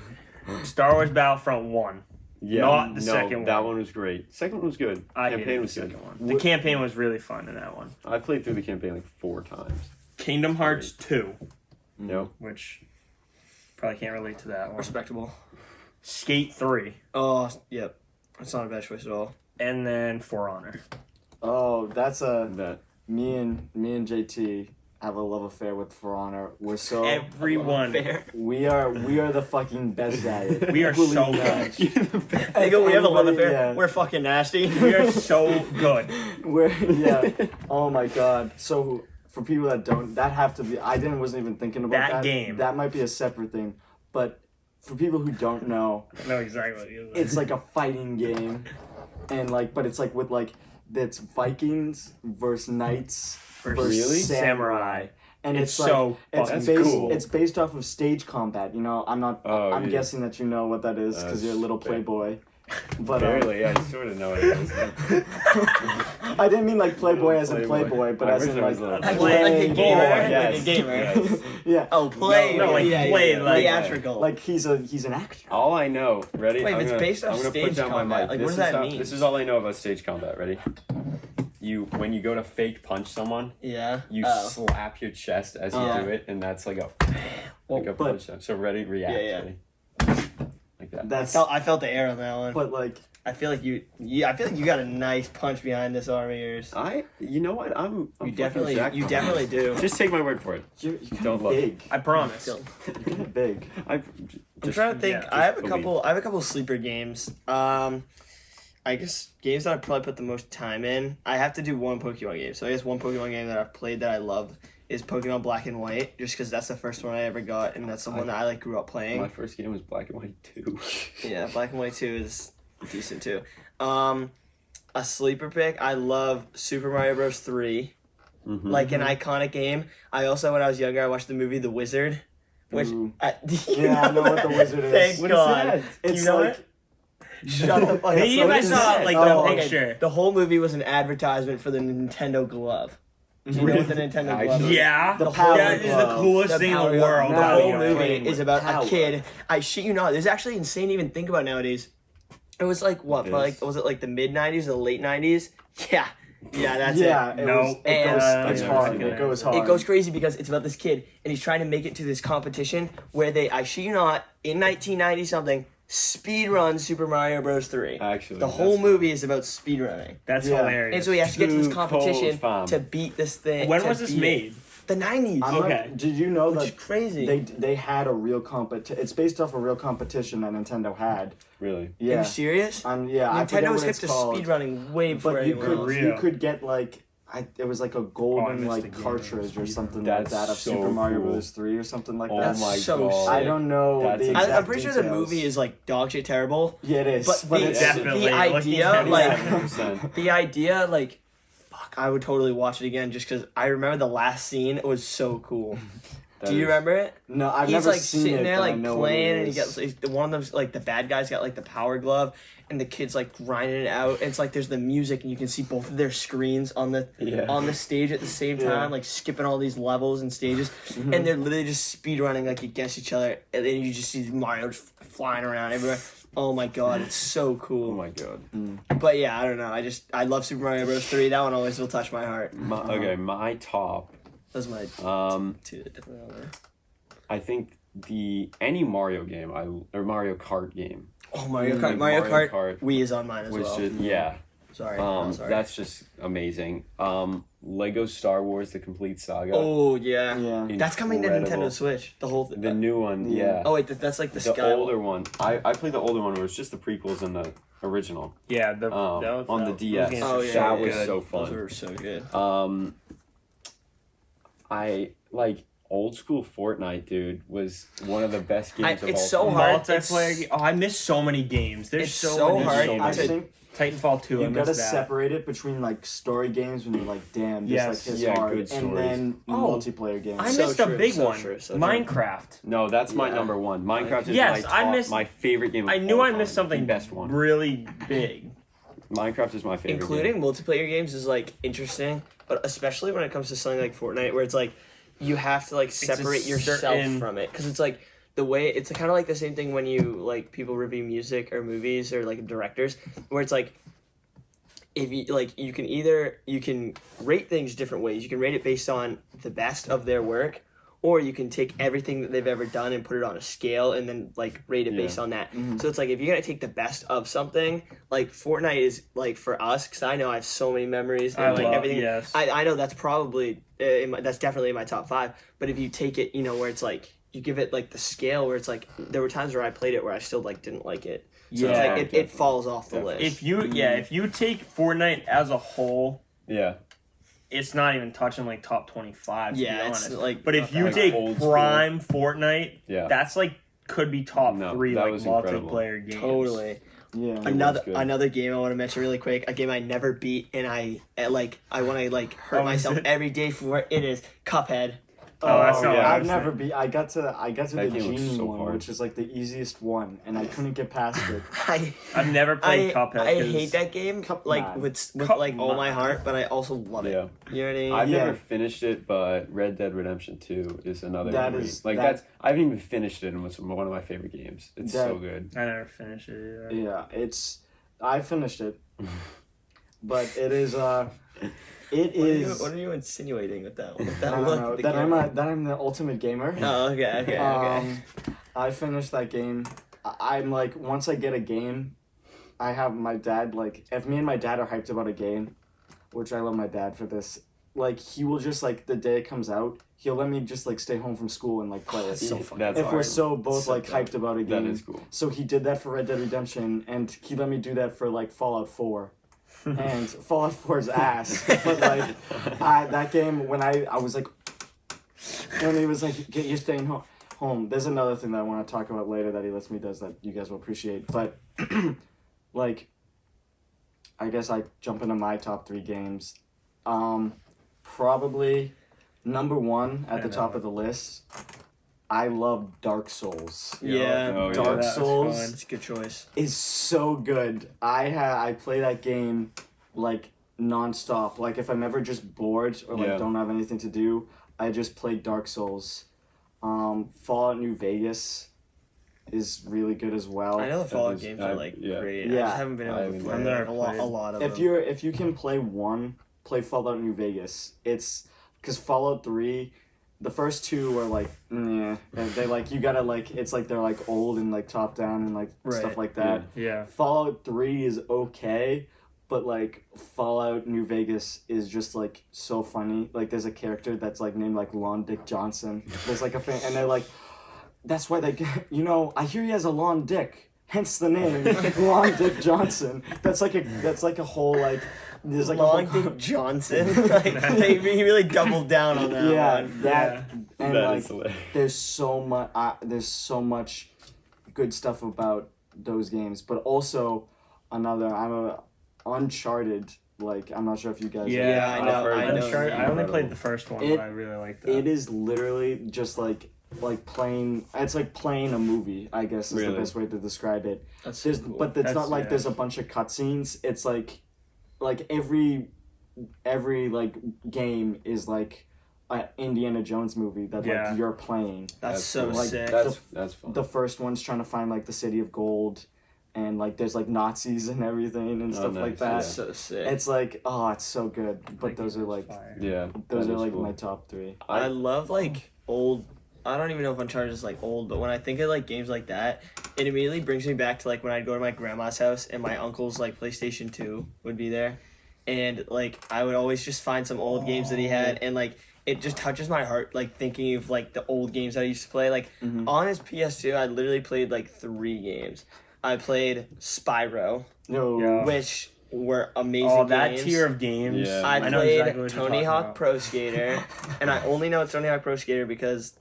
S4: Star Wars Battlefront 1.
S5: Yeah.
S4: Not the second
S5: That
S4: one.
S5: one was great. Second one was good.
S4: I
S5: Campaign
S4: hated the
S5: was good.
S4: second one. The campaign was really fun in that one.
S5: I played through the campaign like 4 times.
S4: Kingdom Hearts 2,
S5: No.
S4: which probably can't relate to that one.
S3: Respectable.
S4: Skate 3,
S3: Oh, yep. That's not a bad choice at all.
S4: and then For Honor.
S6: Oh, that's a
S5: That.
S6: me and JT have a love affair with For Honor. We're so
S4: Everyone.
S3: Fair.
S6: we are the fucking best at it.
S4: We are
S6: Equally
S4: so
S6: best.
S4: good.
S3: They go, we have a love
S6: Anybody-
S3: affair.
S6: yeah.
S3: We're fucking nasty.
S4: We are so good.
S6: We're yeah. Oh my god. So for people that don't, that have to be. Wasn't even thinking about
S4: That
S6: that
S4: game.
S6: That might be a separate thing, but for people who don't know,
S4: I know exactly what you
S6: it's like a fighting game, and like, but it's like with like it's Vikings versus knights versus
S5: Really?
S6: samurai. And
S4: It's
S6: it's,
S4: so
S6: like it's
S4: fucking
S6: based
S5: cool.
S6: it's based off of stage combat. You know, I'm not.
S5: Oh,
S6: I'm
S5: yeah.
S6: guessing that you know what that is because you're a little
S5: fair.
S6: playboy. But
S5: Barely. I sort of know what it is.
S6: I didn't mean like playboy as in
S5: Playboy.
S6: playboy, but
S5: I
S6: as
S5: wish
S6: in
S5: I was
S6: like
S5: a little-
S3: Like,
S6: play
S3: like a gamer.
S5: yes.
S3: Like a gamer.
S5: Yes.
S6: yeah.
S3: Oh, play.
S4: No, like
S3: yeah,
S4: play,
S3: yeah,
S4: like-
S3: theatrical.
S6: Like he's an actor.
S5: All I know. Ready?
S3: Wait,
S5: I'm
S3: if it's
S5: gonna,
S3: based off
S5: I'm gonna
S3: stage
S5: put down
S3: combat,
S5: my mic.
S3: like,
S5: this
S3: what does
S5: is
S3: that mean?
S5: This is all I know about stage combat. Ready? When you go to fake punch someone,
S3: yeah.
S5: you
S3: Oh.
S5: slap your chest as you
S3: Yeah.
S5: do it, and that's like a
S6: But-
S5: punch down. So ready, react.
S3: Yeah, yeah.
S5: Ready? Like that.
S6: That's
S3: I felt the air on that one.
S6: but like
S3: I feel like you got a nice punch behind this arm of yours.
S5: You know what? I'm
S3: You
S5: fucking
S3: definitely
S5: jacked.
S3: do.
S5: Just take my word for it.
S6: you're
S5: Don't look.
S6: big.
S4: I promise.
S3: Feel-
S6: You're kind of big.
S3: I'm trying to think.
S4: yeah,
S3: I have a
S5: just
S3: couple. I have a couple sleeper games. I guess games that I probably put the most time in. I have to do one Pokemon game. So I guess one Pokemon game that I've played that I love is Pokemon Black and White, just because that's the first one I ever got, and that's the one that I like grew up playing.
S5: My first game was Black and White 2.
S3: Yeah, Black and White 2 is decent too. A sleeper pick. I love Super Mario Bros. 3.
S5: Mhm.
S3: Like an iconic game. I also, when I was younger, I watched the movie The Wizard. Which
S6: Ooh.
S3: you
S6: Yeah, I know what The Wizard is.
S3: Thank
S6: What is
S3: God.
S6: that? It's
S3: you know
S6: like
S3: Shut the fuck up.
S4: Maybe if I saw like the
S3: okay.
S4: picture.
S3: The whole movie was an advertisement for the Nintendo glove. Do you know what the Nintendo glove is?
S5: Actually,
S4: Yeah,
S6: The power
S4: that is the
S6: glove.
S4: coolest
S3: The
S4: thing in
S3: power
S4: the
S3: glove.
S4: world.
S3: The
S6: Now
S3: whole
S6: you're
S3: movie
S6: playing
S3: is
S6: with
S3: about
S6: power.
S3: a kid. I shit you not. This is actually insane to even think about nowadays. It was like what?
S5: It
S3: Probably
S5: is.
S3: like was it like the mid '90s or the late '90s? Yeah, that's
S6: yeah,
S3: it.
S6: it
S4: No.
S6: was. It
S3: And-
S6: goes. It's
S4: Yeah,
S6: hard.
S4: yeah.
S6: It goes hard.
S3: It goes crazy because it's about this kid and he's trying to make it to this competition where they, I shit you not, in 1990 something, speed run Super Mario Bros. 3.
S5: Actually,
S3: The whole movie is about speed running.
S4: That's
S6: Yeah.
S4: hilarious.
S3: And so he has to get to this
S5: Too
S3: competition
S5: cold, fam.
S3: to beat this thing.
S4: When
S3: to
S4: was this
S3: beat it.
S4: made?
S3: The 90s.
S6: I'm not-
S4: Okay.
S6: Did you know
S3: Which
S6: that
S3: is crazy.
S6: they had a real competition? It's based off a real competition that Nintendo had.
S5: Really?
S3: Are
S6: Yeah.
S3: you serious?
S6: Yeah. I forget
S3: Nintendo was
S6: what
S3: hip
S6: it's
S3: to
S6: called.
S3: speedrunning way before
S6: But you
S3: anyone
S6: could
S3: else.
S4: Real.
S6: you could get like it was like a
S4: Oh, I
S6: golden
S4: missed
S6: like
S4: the game.
S6: cartridge or something
S5: That's
S6: like that of
S5: so
S6: Super Mario
S5: cool.
S6: Bros. 3 or something like
S5: Oh
S6: that.
S5: my
S3: so
S5: god.
S3: sick.
S6: I don't know
S5: That's
S6: the
S5: insane.
S6: exact
S3: I'm pretty sure the
S6: details.
S3: movie is like dog shit terrible.
S6: Yeah, it is.
S3: But the-
S6: it's
S4: Definitely.
S3: the idea,
S4: looking
S3: like-
S4: at it.
S5: 100%.
S3: The idea, like, fuck, I would totally watch it again just because I remember the last scene. It was so cool.
S5: That
S3: Do you
S5: is-
S3: remember it?
S6: no, I've
S3: He's
S6: never
S3: like
S6: seen
S3: sitting
S6: it,
S3: there
S6: but I
S3: like
S6: know what
S3: playing,
S6: it
S3: and he
S6: is.
S3: gets one of them's like the bad guy's got like the power glove, and the kid's like grinding it out. And it's like there's the music, and you can see both of their screens on the stage at the same time,
S6: Yeah.
S3: like skipping all these levels and stages, and they're literally just speed running like against each other, and then you just see Mario just flying around everywhere. Oh my god, it's so
S5: Oh
S3: cool.
S5: my god.
S3: But yeah, I don't know. I love Super Mario Bros. 3. That one always will touch my heart.
S5: Okay, my top.
S3: That's my two that definitely on there.
S5: I think any Mario game or Mario Kart game
S3: Oh, Mario Kart.
S5: like
S3: Mario
S5: Mario
S3: Kart.
S5: Kart
S3: Wii is on mine as
S5: was
S3: well.
S5: just yeah.
S3: Sorry. I'm sorry.
S5: That's just amazing. Lego Star Wars: The Complete Saga.
S3: Oh yeah.
S6: Yeah.
S3: That's coming to
S5: Incredible.
S3: Nintendo Switch. The whole thing.
S5: The new one,
S6: Yeah.
S5: yeah.
S3: Oh wait, that's like the,
S5: The
S3: Sky.
S5: older one. I played the older one where it's just the prequels and the original.
S4: Yeah,
S5: On the DS.
S4: those games
S3: Oh
S4: were
S3: yeah,
S5: That
S3: yeah,
S5: was
S3: yeah.
S5: so
S3: Those
S5: fun.
S3: were so good.
S5: I like old school Fortnite, dude, was one of the best games of
S3: it's
S5: all
S3: so
S5: time.
S3: hard.
S4: Multiplayer. Oh, I miss so many games. There's
S3: It's
S4: so,
S3: so
S4: many.
S3: hard.
S5: So
S6: I
S5: many.
S6: think
S4: Titanfall 2. I
S6: you gotta
S4: missed that.
S6: separate it between like story games when you're like, damn, this
S4: Yes.
S6: like hits
S5: Yeah,
S6: hard,
S5: good
S6: and
S5: stories.
S6: then
S4: Oh,
S6: multiplayer games.
S4: I
S3: So
S4: missed a
S3: true,
S4: big
S3: so
S4: one.
S3: true, so true.
S4: Minecraft.
S5: No, that's my
S6: Yeah.
S5: number one. Minecraft is
S4: Yes,
S5: my
S4: I
S5: top,
S4: missed-
S5: my favorite game. Of
S4: I knew
S5: all
S4: I
S5: time.
S4: missed something
S5: The best one.
S4: really big.
S5: Minecraft is my favorite.
S3: Including
S5: game.
S3: multiplayer games is like interesting, but especially when it comes to something like Fortnite, where it's like you have to like
S4: a
S3: separate yourself
S4: certain-
S3: from it, because it's like the way it's kind of like the same thing when you like people review music or movies or like directors, where it's like if you like you can rate things different ways. You can rate it based on the best of their work, or you can take everything that they've ever done and put it on a scale and then like rate it
S5: Yeah.
S3: based on that. So it's like if you're gonna take the best of something, like Fortnite is like for us, because I know I have so many memories and
S4: I
S3: like
S4: love-
S3: everything.
S4: yes.
S3: I know that's probably that's definitely in my top 5. But if you take it, where it's like you give it like the scale where it's like there were times where I played it where I still like didn't like it. So it's
S4: Yeah,
S3: like it falls off the list.
S4: If you take Fortnite as a whole,
S5: Yeah.
S4: it's not even touching like top 25. To
S3: Yeah,
S4: be
S3: it's
S4: honest.
S3: like
S4: But if you
S5: Like
S4: take
S5: old school.
S4: Prime Fortnite,
S5: Yeah.
S4: that's like could be top
S5: No,
S4: 3
S5: that
S4: like
S5: was incredible.
S4: multiplayer games.
S3: totally.
S6: Yeah.
S3: Another
S5: good.
S3: another game I want to mention really quick, a game I never beat, and I want to like hurt
S4: Oh, is
S3: myself
S4: it?
S3: every day for it. It is Cuphead.
S4: Oh, that's not what I
S6: I've
S4: was
S6: never
S4: saying.
S6: beat. I got to the
S5: That game was
S6: genie
S5: so
S6: one,
S5: hard.
S6: which is like the easiest one, and I couldn't get past it.
S4: I've never played Cuphead.
S3: I
S4: 'cause
S3: hate that game like
S6: Cupman.
S3: with
S4: Cup-
S3: like all my heart, but I also love it.
S5: Yeah.
S3: You know what I mean?
S5: I've
S6: Yeah.
S5: never finished it, but Red Dead Redemption 2 is another.
S6: That
S5: memory.
S6: is-
S5: like
S6: that-
S5: that's. I haven't even finished it, and it was one of my favorite games. It's
S6: That-
S5: so good.
S4: I never finished it. Either.
S6: Yeah, I finished it, but it is
S3: What are you insinuating with that? With that
S6: I
S3: look
S6: don't know
S3: at the
S6: that
S3: camera?
S6: I'm the ultimate gamer.
S3: Oh, okay.
S6: I finished that game. I'm like, once I get a game, I have my dad, like, if me and my dad are hyped about a game, which I love my dad for this, like, he will just, like, the day it comes out, he'll let me just, like, stay home from school and, like, play it.
S3: so fucking
S5: That's
S6: If we're
S5: hard.
S6: so both,
S3: So
S6: like,
S3: dope.
S6: hyped about a
S5: That
S6: game.
S5: is cool.
S6: So he did that for Red Dead Redemption, and he let me do that for, like, Fallout 4. And Fallout 4's ass. But, like, that game, when I was, like, when he was like, you're staying home. There's another thing that I want to talk about later that he lets me does that you guys will appreciate. But, like, I guess I jump into my top 3 games. Probably number 1 at the top of the list. I love Dark Souls.
S3: Yeah,
S5: Oh, yeah.
S6: Dark
S4: that was
S6: Souls
S4: fun.
S3: it's a good choice.
S6: is so good. I play that game like nonstop. Like if I'm ever just bored or like
S5: Yeah.
S6: don't have anything to do, I just play Dark Souls. Fallout New Vegas is really good as well.
S3: I know the Fallout
S5: is-
S3: games are like
S5: yeah.
S3: great. I
S6: Yeah.
S3: just haven't been able
S5: I
S3: to
S5: haven't
S3: play
S4: I've never
S3: a lot of
S6: If
S3: them.
S6: if you can play one, play Fallout New Vegas. It's because Fallout 3, the first 2 were like, yeah, they like you gotta like it's like they're like old and like top down and like
S3: Right.
S6: stuff like that.
S4: Yeah.
S6: Fallout 3 is okay, but like Fallout New Vegas is just like so funny. Like there's a character that's like named like Lon Dick Johnson. There's like a fan, and they're like, that's why they, I hear he has a long dick. Hence the name Lon Dick Johnson. That's like a whole like there's like
S3: Long
S6: a whole,
S3: Dick Johnson. Like, he really doubled down on that
S6: yeah,
S3: one.
S6: that and
S5: That
S6: like
S5: is hilarious.
S6: there's so much good stuff about those games, but also I'm a Uncharted. Like, I'm not sure if you guys.
S3: Yeah, I know. I know.
S4: Uncharted, I only
S5: Incredible.
S4: played the first one,
S6: It-
S4: but I really liked that.
S6: It is literally just like playing. It's like playing a movie. I guess is
S5: Really?
S6: the best way to describe it.
S3: That's so
S6: There's,
S3: cool.
S6: but it's
S4: That's-
S6: not like
S4: yeah.
S6: there's a bunch of cutscenes. It's like every like game is like an Indiana Jones movie that
S4: Yeah.
S6: like you're playing.
S3: That's so
S5: cool.
S3: sick.
S5: That's fun.
S6: The first one's trying to find like the city of gold, and like there's like Nazis and everything and
S5: Oh,
S6: stuff like
S5: nice.
S6: that.
S3: That's so sick.
S6: It's like, oh, it's so good. But
S4: That
S6: those
S4: game
S6: are
S4: was
S6: like
S4: fire.
S5: Yeah,
S6: those
S5: that
S6: are
S5: is
S6: like
S5: cool.
S6: my top 3.
S3: I love like old. I don't even know if Uncharted is like old, but when I think of like games like that, it immediately brings me back to like when I'd go to my grandma's house and my uncle's like PlayStation 2 would be there, and like I would always just find some old games that he had, and like it just touches my heart like thinking of like the old games that I used to play. Like on his PS2, I literally played like 3 games. I played Spyro,
S6: No.
S4: Yeah.
S3: which were amazing
S4: Oh, that
S3: games.
S4: tier of games.
S5: Yeah.
S3: I
S4: I know
S3: played
S4: exactly what you're
S3: Tony
S4: talking
S3: Hawk
S4: about.
S3: Pro Skater, and I only know it's Tony Hawk Pro Skater because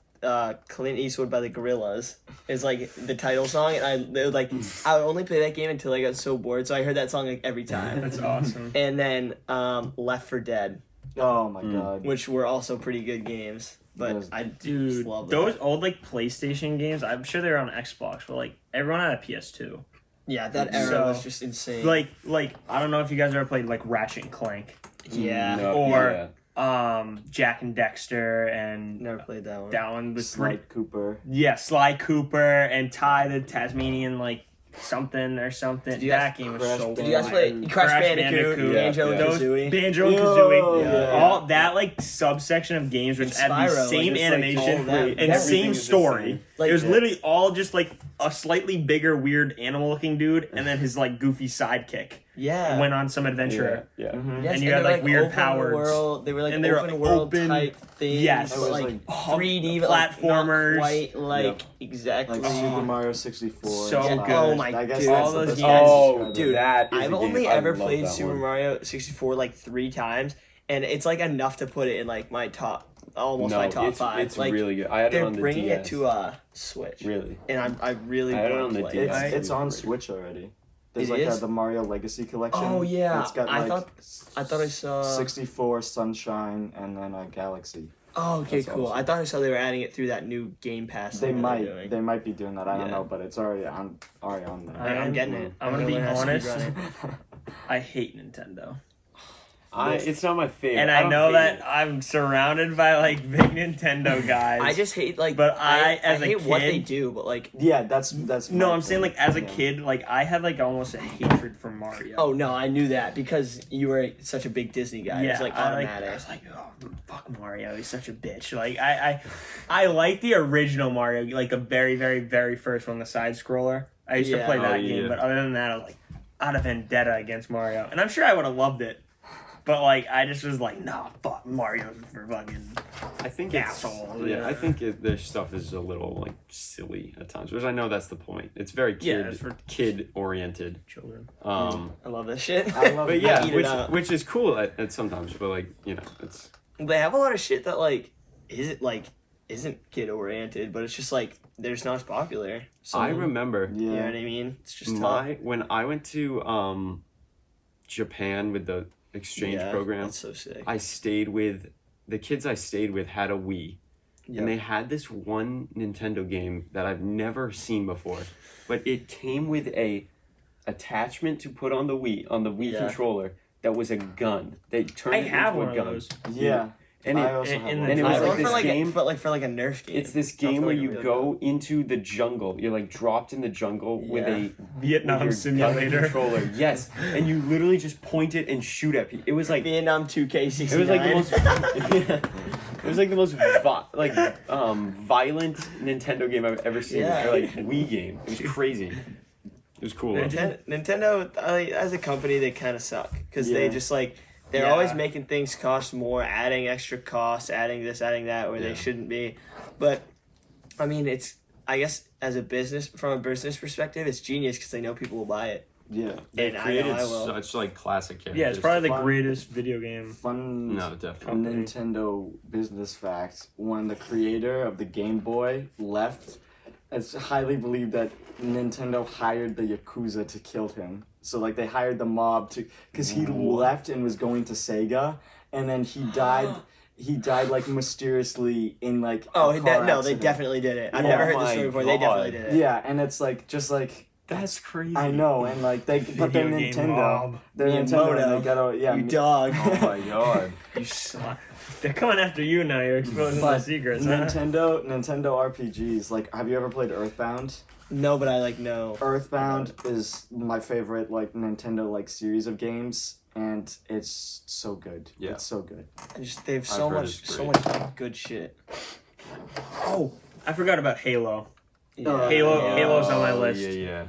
S3: Clint Eastwood by the Gorillaz is like the title song, and I would only play that game until I got so bored, so I heard that song like every time.
S4: That's awesome.
S3: And then Left 4 Dead,
S6: Oh my god.
S3: which were also pretty good games, but
S6: Those-
S3: I just
S4: Dude,
S3: love
S4: those
S3: that.
S4: old like PlayStation games, I'm sure they were on Xbox, but like everyone had a PS2.
S3: Yeah, that era
S4: So,
S3: was just insane.
S4: Like I don't know if you guys ever played like Ratchet and Clank,
S3: yeah,
S5: No,
S4: Or-
S5: yeah.
S4: Jack and Dexter, and
S3: never played that one.
S4: that one was pretty.
S6: Sly Cooper.
S4: Yeah, Sly Cooper and Ty the Tasmanian like something or something.
S3: Did you guys-
S4: That game was
S6: Crash
S4: so
S3: Did you guys
S4: fire.
S3: play Crash Bandicoot,
S5: Yeah,
S3: Banjo and
S5: yeah.
S4: Those
S3: Kazooie?
S4: Banjo and
S6: Yo,
S4: Kazooie,
S6: yeah.
S4: all that like subsection of games which had
S3: Spyro,
S4: the
S3: like,
S4: same
S3: it's, like,
S4: animation
S3: all that.
S4: and
S6: Everything
S4: same
S6: is the
S4: story.
S6: same.
S3: Like,
S4: it was
S3: yeah.
S4: literally all just like a slightly bigger, weird animal-looking dude, and then his like goofy sidekick
S3: Yeah.
S4: went on some adventure.
S5: Yeah.
S3: Yes,
S4: and you had,
S3: they were,
S4: like, weird
S3: open
S4: powers.
S3: World, they were like
S4: And they were,
S3: open
S4: like,
S3: world
S4: open-
S3: type things.
S4: Yes.
S3: But,
S6: It was,
S3: like,
S6: like,
S3: 3D but, like,
S4: platformers.
S3: Not quite like
S6: Yep.
S3: exactly.
S6: Like Super Mario 64.
S4: So
S6: and
S4: good.
S3: Oh my
S6: I guess
S3: dude.
S6: that's
S4: All
S6: the
S4: those
S6: best
S4: games.
S6: way to
S5: Oh,
S6: describe it.
S3: Dude,
S5: that is
S3: I've
S5: a
S3: only
S5: game. I
S3: ever
S5: love
S3: played
S5: that
S3: Super
S5: one.
S3: Mario 64 like 3 times, and it's like enough to put it in like my top, almost
S5: No,
S3: my top
S5: it's,
S3: 5.
S5: it's
S3: like
S5: really good. I had it
S3: they're
S5: on the
S3: bringing
S5: DS.
S3: it to Switch,
S5: Really?
S3: and I really
S5: I had it
S3: want
S5: on
S3: to
S5: the
S3: play it.
S5: DS.
S6: It's on Switch already. There's
S3: It
S6: like
S3: is?
S6: the Mario Legacy Collection.
S3: Oh yeah,
S6: It's got
S3: I
S6: like
S3: thought I saw.
S6: 64, Sunshine, and then Galaxy.
S3: Oh, okay,
S5: That's
S3: cool.
S5: awesome.
S3: I thought I saw they were adding it through that new Game Pass.
S6: They
S3: thing that
S6: might
S3: they're doing.
S6: they might be doing that. I don't
S3: Yeah.
S6: know, but it's already on there.
S3: I'm getting it.
S4: I'm gonna be
S3: learn how to
S4: honest.
S3: speedrun it.
S4: I hate Nintendo.
S5: It's not my favorite.
S4: And I
S5: don't
S4: know
S5: hate
S4: that
S5: it.
S4: I'm surrounded by like big Nintendo guys.
S3: I just hate like.
S4: But I, as a
S3: hate what they
S4: kid-
S3: do, but like.
S6: Yeah, that's
S4: no,
S6: my
S4: I'm saying
S6: thing.
S4: like as a
S6: Yeah.
S4: kid, like I had like almost a hatred for Mario.
S3: Oh no, I knew that because you were such a big Disney guy.
S4: yeah,
S3: It's like
S4: I
S3: automatic.
S4: was like, oh, fuck Mario, he's such a bitch. Like I like the original Mario, like the very, very, very first one, the side scroller. I used to
S3: Yeah.
S4: play that
S5: Oh,
S4: game,
S5: yeah.
S4: but other than that, I was like out of vendetta against Mario, and I'm sure I would have loved it. But like, I just was like, nah, fuck Mario for fucking.
S5: I think it's
S4: Asshole,
S5: Yeah,
S4: yeah.
S5: I think their stuff is a little like silly at times, which I know that's the point. It's very
S4: Yeah, it's for
S5: kid oriented.
S4: Children.
S5: Um,
S3: I love this shit.
S6: I love
S5: but
S6: it.
S5: yeah,
S3: eat it up.
S5: which is cool at sometimes, but like it's
S3: They have a lot of shit that like isn't kid oriented, but it's just like they're just not as popular. So,
S5: I remember
S6: Yeah.
S3: You know what I mean? It's just
S5: when I went to Japan with the exchange
S3: yeah,
S5: program.
S3: That's so sick.
S5: I stayed with the kids I stayed with had a Wii.
S3: Yep.
S5: And they had this one Nintendo game that I've never seen before. But it came with a attachment to put on the Wii
S3: Yeah.
S5: controller that was a gun. They turned
S4: I
S5: it
S4: have
S5: into
S4: one
S5: a
S4: of
S5: gun.
S4: those.
S6: Yeah.
S5: And
S6: I
S5: it,
S6: also
S4: and-
S6: have
S4: and
S6: one.
S5: and it
S3: I
S5: was
S3: want
S5: like
S3: for
S5: this
S3: like
S5: game.
S3: for like a Nerf game.
S5: It's this
S3: Not
S5: game
S3: for,
S5: where
S3: like, a
S5: you
S3: real
S5: go
S3: gun.
S5: into the jungle. You're like dropped in the jungle with
S3: Yeah.
S5: a
S4: Vietnam
S5: with your gun
S4: Simulator.
S5: controller. Yes, and you literally just point it and shoot at people. It was like
S3: Vietnam 2K69.
S5: it was like the most. It was like the most violent Nintendo game I've ever seen.
S3: Yeah.
S5: Or like Wii game. It was crazy. It was cool.
S3: Nintendo as a company, they kind of suck because they
S6: Yeah.
S3: just like they're
S4: Yeah.
S3: always making things cost more, adding extra costs, adding this, adding that, where
S5: Yeah.
S3: they shouldn't be. But I mean, it's I guess as a business from a business perspective, it's genius because they know people will buy it.
S6: Yeah.
S5: They
S3: And I know
S5: created
S3: I will.
S5: such like classic characters.
S4: Yeah, it's probably the
S6: Fun.
S4: greatest video game.
S6: Fun
S5: No, definitely.
S6: Nintendo business fact: when the creator of the Game Boy left, it's highly believed that Nintendo hired the Yakuza to kill him. So like they hired the mob to, because he left and was going to Sega, and then he died. He died like mysteriously in like a car
S3: No, they
S6: accident.
S3: definitely did it. I've
S6: Oh
S3: never heard this
S5: my
S3: story before. They
S5: God.
S3: definitely did it.
S6: Yeah, and it's like just like
S4: That's crazy.
S6: I know, and like they, but they're
S4: Video game
S6: Nintendo.
S4: mob.
S6: They're Nintendo. And
S3: Miyamoto,
S6: they gotta, yeah.
S3: You dog.
S5: Oh my god.
S4: You suck. They're coming after you now. You're exposing the
S6: But
S4: secrets. Huh?
S6: Nintendo RPGs. Like, have you ever played Earthbound?
S3: No, but I like know.
S6: Earthbound is my favorite like Nintendo like series of games, and it's so good.
S5: Yeah.
S6: It's so good.
S3: They have so
S5: heard
S3: much,
S5: it's
S3: so
S5: great.
S3: much good shit.
S4: Oh, I forgot about Halo.
S3: Yeah.
S4: Halo's on my
S5: Oh,
S4: list.
S5: Yeah.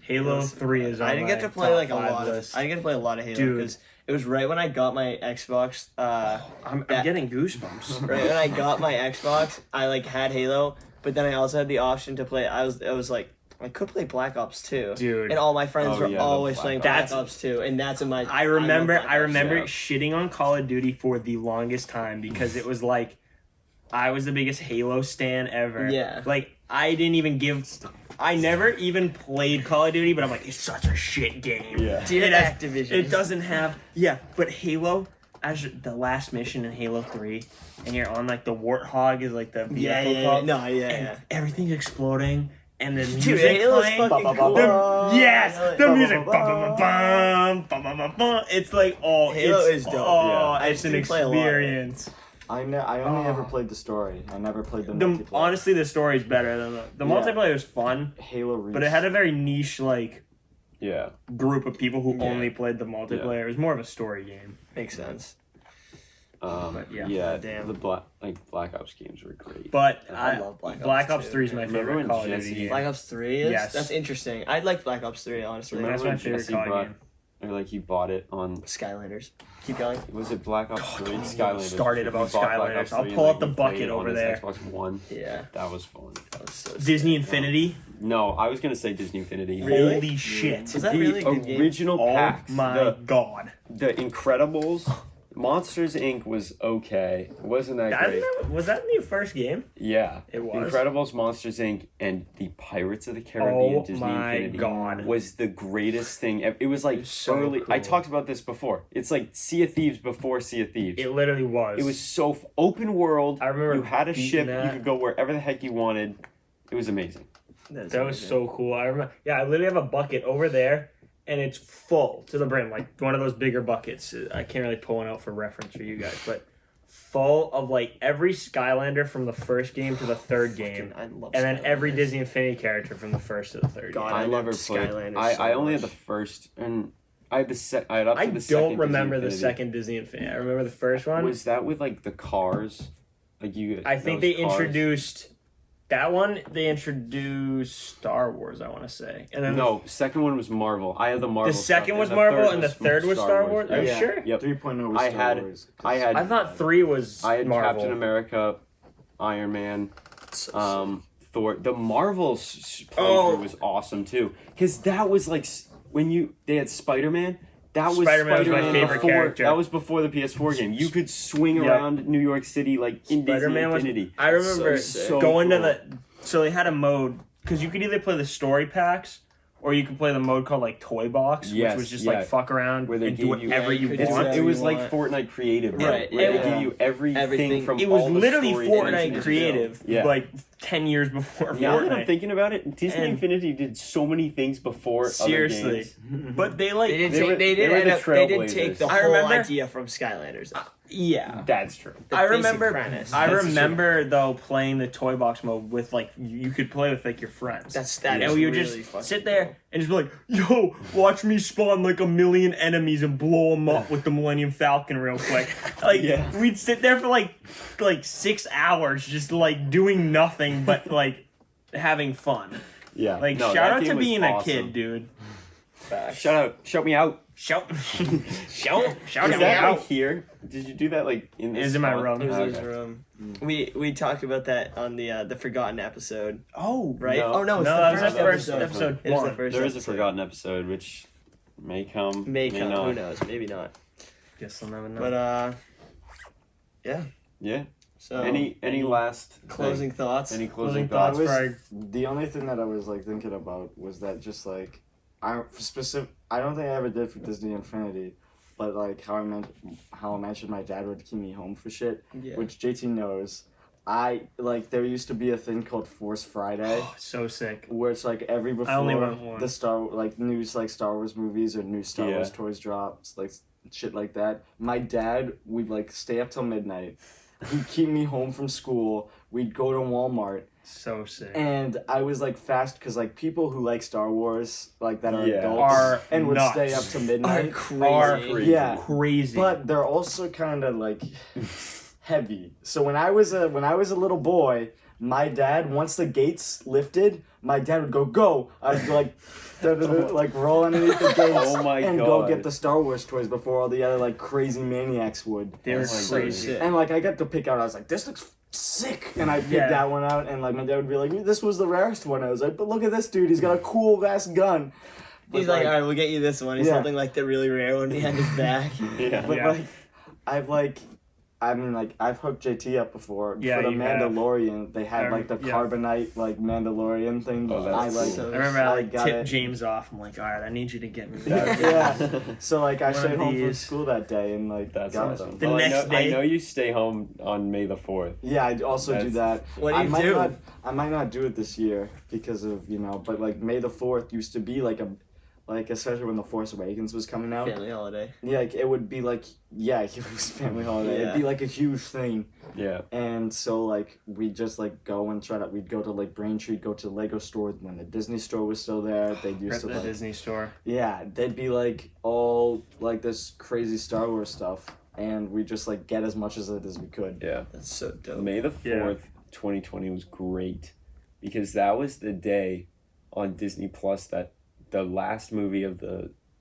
S4: Halo 3 is on
S3: I didn't
S4: my
S3: get to play
S4: top
S3: like a
S4: 5
S3: lot
S4: list.
S3: of. I didn't get to play a lot of Halo
S4: Dude.
S3: because it was right when I got my Xbox.
S4: I'm
S3: that-
S4: getting goosebumps.
S3: Right when I got my Xbox, I like had Halo, but then I also had the option to play. I was like, I could play Black Ops 2,
S4: Dude.
S3: and all my friends
S5: Oh,
S3: were
S5: yeah, the
S3: always
S5: Black
S3: playing
S5: Ops.
S3: Black
S4: That's-
S3: Ops 2, and that's in my.
S4: I remember
S3: love Black Ops.
S5: Yeah.
S4: shitting on Call of Duty for the longest time because it was like I was the biggest Halo stan ever.
S3: Yeah.
S4: Like I never even played Call of Duty, but I'm like, it's such a shit game.
S5: Yeah.
S3: Dude,
S4: It has-
S3: Activision.
S4: It doesn't have but Halo, as the last mission in Halo 3, and you're on like the Warthog is like the vehicle
S3: Yeah.
S4: called,
S3: No,
S4: and
S3: yeah.
S4: everything's exploding and the music
S3: Dude, Halo's
S4: playing.
S3: fucking cool.
S4: Yes, the
S3: Bum,
S4: music.
S3: bum,
S4: Bum, bum, bum, bum, bum, bum, bum. It's like
S3: Halo
S4: it's,
S3: is dope.
S4: Oh,
S5: Yeah.
S4: it's an
S3: I do play a lot of it.
S4: experience.
S6: I only ever played the story. I never played the
S4: The,
S6: multiplayer.
S4: honestly, the story's better than the
S6: Yeah.
S4: multiplayer was fun,
S6: Halo Reach.
S4: but it had a very niche like
S5: Yeah.
S4: group of people who
S5: Yeah.
S4: only played the multiplayer. It was more of a story game.
S3: Makes sense.
S4: But yeah,
S5: yeah.
S4: damn.
S5: The Black Ops games were great.
S4: But
S3: I
S4: I
S3: love Black
S4: Black
S3: Ops
S4: Ops
S3: 2.
S4: 3 is my
S5: Remember
S4: favorite
S5: when
S4: Call of
S5: Jesse-
S4: Duty game.
S3: Black Ops 3 is?
S4: Yes.
S3: That's interesting. I'd like Black Ops 3, honestly.
S5: Remember
S4: That's my
S5: when
S4: favorite
S5: Jesse
S4: COD
S5: brought,
S4: game.
S5: or like he bought it on?
S3: Skylanders. Keep going.
S5: Was it Black Ops 3? Skylanders.
S4: started
S5: He
S4: about
S5: bought Black
S4: Skylanders.
S5: Ops
S4: I'll
S5: 3 and,
S4: pull
S5: like,
S4: up the
S5: he played
S4: bucket
S5: it on
S4: over
S5: his
S4: there.
S5: Xbox One.
S3: Yeah.
S5: That was fun.
S3: That was so
S4: Disney
S3: sick.
S4: Infinity.
S5: No, I was gonna say Disney Infinity.
S3: Really?
S4: Holy shit!
S3: Was that
S5: the
S3: really a good game?
S5: original
S4: Oh
S5: packs.
S4: my god!
S5: The Incredibles. Monsters Inc. was okay. It wasn't that great.
S4: Was that in your first game?
S5: Yeah.
S4: It was?
S5: Incredibles, Monsters Inc. and the Pirates of the Caribbean
S4: Oh
S5: Disney
S4: my
S5: Infinity
S4: God.
S5: was the greatest thing. It was like
S4: so
S5: early. I
S4: cool.
S5: talked about this before. It's like Sea of Thieves before Sea of Thieves.
S4: It literally was.
S5: It was so open world.
S4: I remember
S5: you had a
S4: beating
S5: ship.
S4: that.
S5: You could go wherever the heck you wanted. It was amazing.
S4: That was so cool. I remember. Yeah, I literally have a bucket over there, and it's full to the brim, like one of those bigger buckets. I can't really pull one out for reference for you guys, but full of like every Skylander from the first game to the third game,
S3: I love
S4: and then every
S3: Skylanders.
S4: Disney Infinity character from the first to the third
S3: God,
S4: game.
S5: I
S3: I
S5: never
S3: loved
S5: played.
S3: Skylanders so
S5: I only had
S3: much.
S5: the first, and I had I had up to
S4: I
S5: the second
S4: don't remember
S5: Disney
S4: the
S5: Infinity.
S4: second Disney Infinity. I remember the first one.
S5: Was that with like the cars? Like you?
S4: I think
S5: those
S4: they
S5: cars?
S4: introduced that one. They introduced Star Wars, I want to say, and then
S5: No, second one was Marvel. I had the Marvel.
S4: the second
S5: stuff,
S4: was
S5: and
S4: Marvel,
S5: third
S4: and the third was Star Wars. Are you
S6: Yeah.
S4: sure?
S5: Yep.
S6: 3.0 was
S5: I
S6: Star
S5: had-
S6: Wars.
S5: I had.
S4: I thought 3 was
S5: I had
S4: Marvel.
S5: Captain America, Iron Man, Thor. The Marvel's playthrough was awesome too, because that was like they had Spider-Man. That was
S4: Spider-Man was my
S5: Spider-Man
S4: favorite
S5: before.
S4: character.
S5: That was before the PS4 game. You could swing
S4: Yep.
S5: around New York City like in Disney
S4: Spider-Man was.
S5: Infinity.
S4: I remember
S5: So
S4: going
S5: cool.
S4: to the. So they had a mode because you could either play the story packs or you could play the mode called like Toy Box,
S5: Yes,
S4: which was just
S5: yeah.
S4: like fuck around
S5: Where they
S4: and do
S5: gave you-
S4: whatever
S3: Yeah,
S4: you
S3: you could
S5: It's,
S3: do
S4: want.
S5: it was
S3: you
S5: like
S3: want.
S5: Fortnite Creative,
S3: Right,
S5: Where
S3: yeah.
S5: they give you everything,
S3: Everything.
S5: from
S4: It was
S5: all the
S4: literally
S5: story and
S4: Fortnite
S5: everything.
S4: creative,
S5: Yeah.
S4: like 10 years before
S5: Now that I'm
S4: Fortnite.
S5: thinking about it, Disney
S4: And-
S5: Infinity did so many things before.
S4: Seriously,
S5: other games.
S4: but they like
S3: They did
S5: They
S3: take.
S5: were-
S3: They
S5: they
S3: did
S5: were
S3: end
S5: the
S3: up. They did
S5: trailblazers.
S3: take the
S4: I
S3: whole
S4: remember-
S3: idea from Skylanders.
S4: yeah.
S5: That's true.
S3: The
S4: I
S3: basic
S4: remember.
S3: premise.
S4: I
S5: That's
S4: remember though playing the toy box mode with like you could play with like your friends.
S3: That
S4: and
S3: is
S4: we would
S3: really
S4: just
S3: fucking
S4: sit there
S3: cool.
S4: and just be like, "Yo, watch me spawn like a million enemies and blow them up with the Millennium Falcon real quick." Like
S5: Yeah.
S4: we'd sit there for like 6 hours just like doing nothing but like having fun.
S5: Yeah.
S4: Like
S5: No,
S4: shout
S5: that
S4: out to
S5: game was
S4: being a
S5: awesome.
S4: kid, dude.
S5: Shout me out.
S4: Shout
S5: Is
S4: me
S5: that
S4: out.
S5: like here? Did you do that like in this?
S4: It's in my
S5: spot?
S4: room.
S3: It was in his
S5: Okay.
S3: room. We talked about that on the Forgotten episode,
S4: Oh,
S3: right?
S5: No.
S3: Oh no, it's
S4: No,
S3: the
S4: that was
S3: first
S4: the first
S3: episode.
S4: episode
S3: It was the
S4: one.
S3: first
S5: There is a
S3: episode.
S5: forgotten episode, which May come.
S3: May come.
S5: not.
S3: Who knows? Maybe not.
S4: Guess I'll never know.
S3: But yeah.
S5: Yeah.
S3: So
S5: Any last
S3: closing thoughts?
S5: Any closing
S4: thoughts
S5: thoughts?
S4: for our
S6: The only thing that I was like thinking about was that just like I don't think I ever did for Disney Infinity, but like how I mentioned my dad would keep me home for shit,
S3: Yeah.
S6: which JT knows. I like there used to be a thing called Force Friday.
S4: so sick.
S6: Where it's like every
S4: I only
S6: before
S4: went one.
S6: the Star Wars movies or new Star
S5: Yeah.
S6: Wars toys drops, like shit like that. My dad would like stay up till midnight. He'd keep me home from school. We'd go to Walmart,
S4: So sick.
S6: and I was like fast because like people who like Star Wars like that are
S5: Yeah.
S6: adults
S4: Are
S6: and would
S4: nuts.
S6: stay up to
S3: Are
S6: midnight.
S3: crazy.
S6: Yeah,
S4: Crazy.
S6: but they're also kind of like heavy. So when I was a little boy, my dad, once the gates lifted, my dad would go. I'd like like roll underneath the gates
S5: Oh my
S6: and go
S5: God.
S6: get the Star Wars toys before all the other like crazy maniacs would.
S4: they were
S5: Oh my
S4: crazy.
S3: God.
S6: And like I got to pick out, I was like, this looks sick, and I picked
S4: Yeah.
S6: that one out, and like my dad would be like, this was the rarest one. I was like, but look at this dude, he's got a cool ass gun.
S3: He's
S6: But,
S3: like, all right, we'll get you this one. He's
S6: Yeah.
S3: holding like the really rare one behind his back.
S5: Yeah.
S6: But
S4: Yeah.
S6: I've hooked JT up before
S4: Yeah,
S6: for the
S4: you have.
S6: Mandalorian. They had like the
S4: Yeah.
S6: carbonite like Mandalorian thing.
S5: Oh, that's
S6: I like.
S5: cool.
S4: I remember I
S6: I got
S4: tipped
S6: it.
S4: James off. I'm like, all right, I need you to get me.
S6: Yeah. So like I
S4: One
S6: stayed
S4: of
S6: home from
S4: these.
S6: school that day and like
S5: That's
S6: got
S5: awesome.
S6: them.
S4: The
S5: Well,
S4: next
S5: I
S4: day-
S5: know you stay home on May the 4th.
S6: Yeah, I also do
S5: That's-
S6: that.
S3: What do
S6: I
S3: you
S6: might
S3: do?
S6: Not, I might not do it this year because of but like May the 4th used to be like especially when the Force Awakens was coming out.
S3: Family holiday.
S6: Yeah, like, it would be like it was family holiday. It'd be
S3: Yeah.
S6: like a huge thing.
S5: Yeah.
S6: And so like we'd just like go and we'd go to like Braintree, go to the Lego store when the Disney store was still there. They'd used
S4: Rip
S6: to
S4: the
S6: like
S4: Disney store.
S6: yeah, they'd be like all like this crazy Star Wars stuff, and we just like get as much of it as we could.
S5: Yeah.
S3: That's so dope.
S5: May the
S4: Yeah.
S5: 4th, 2020 was great because that was the day on Disney Plus that the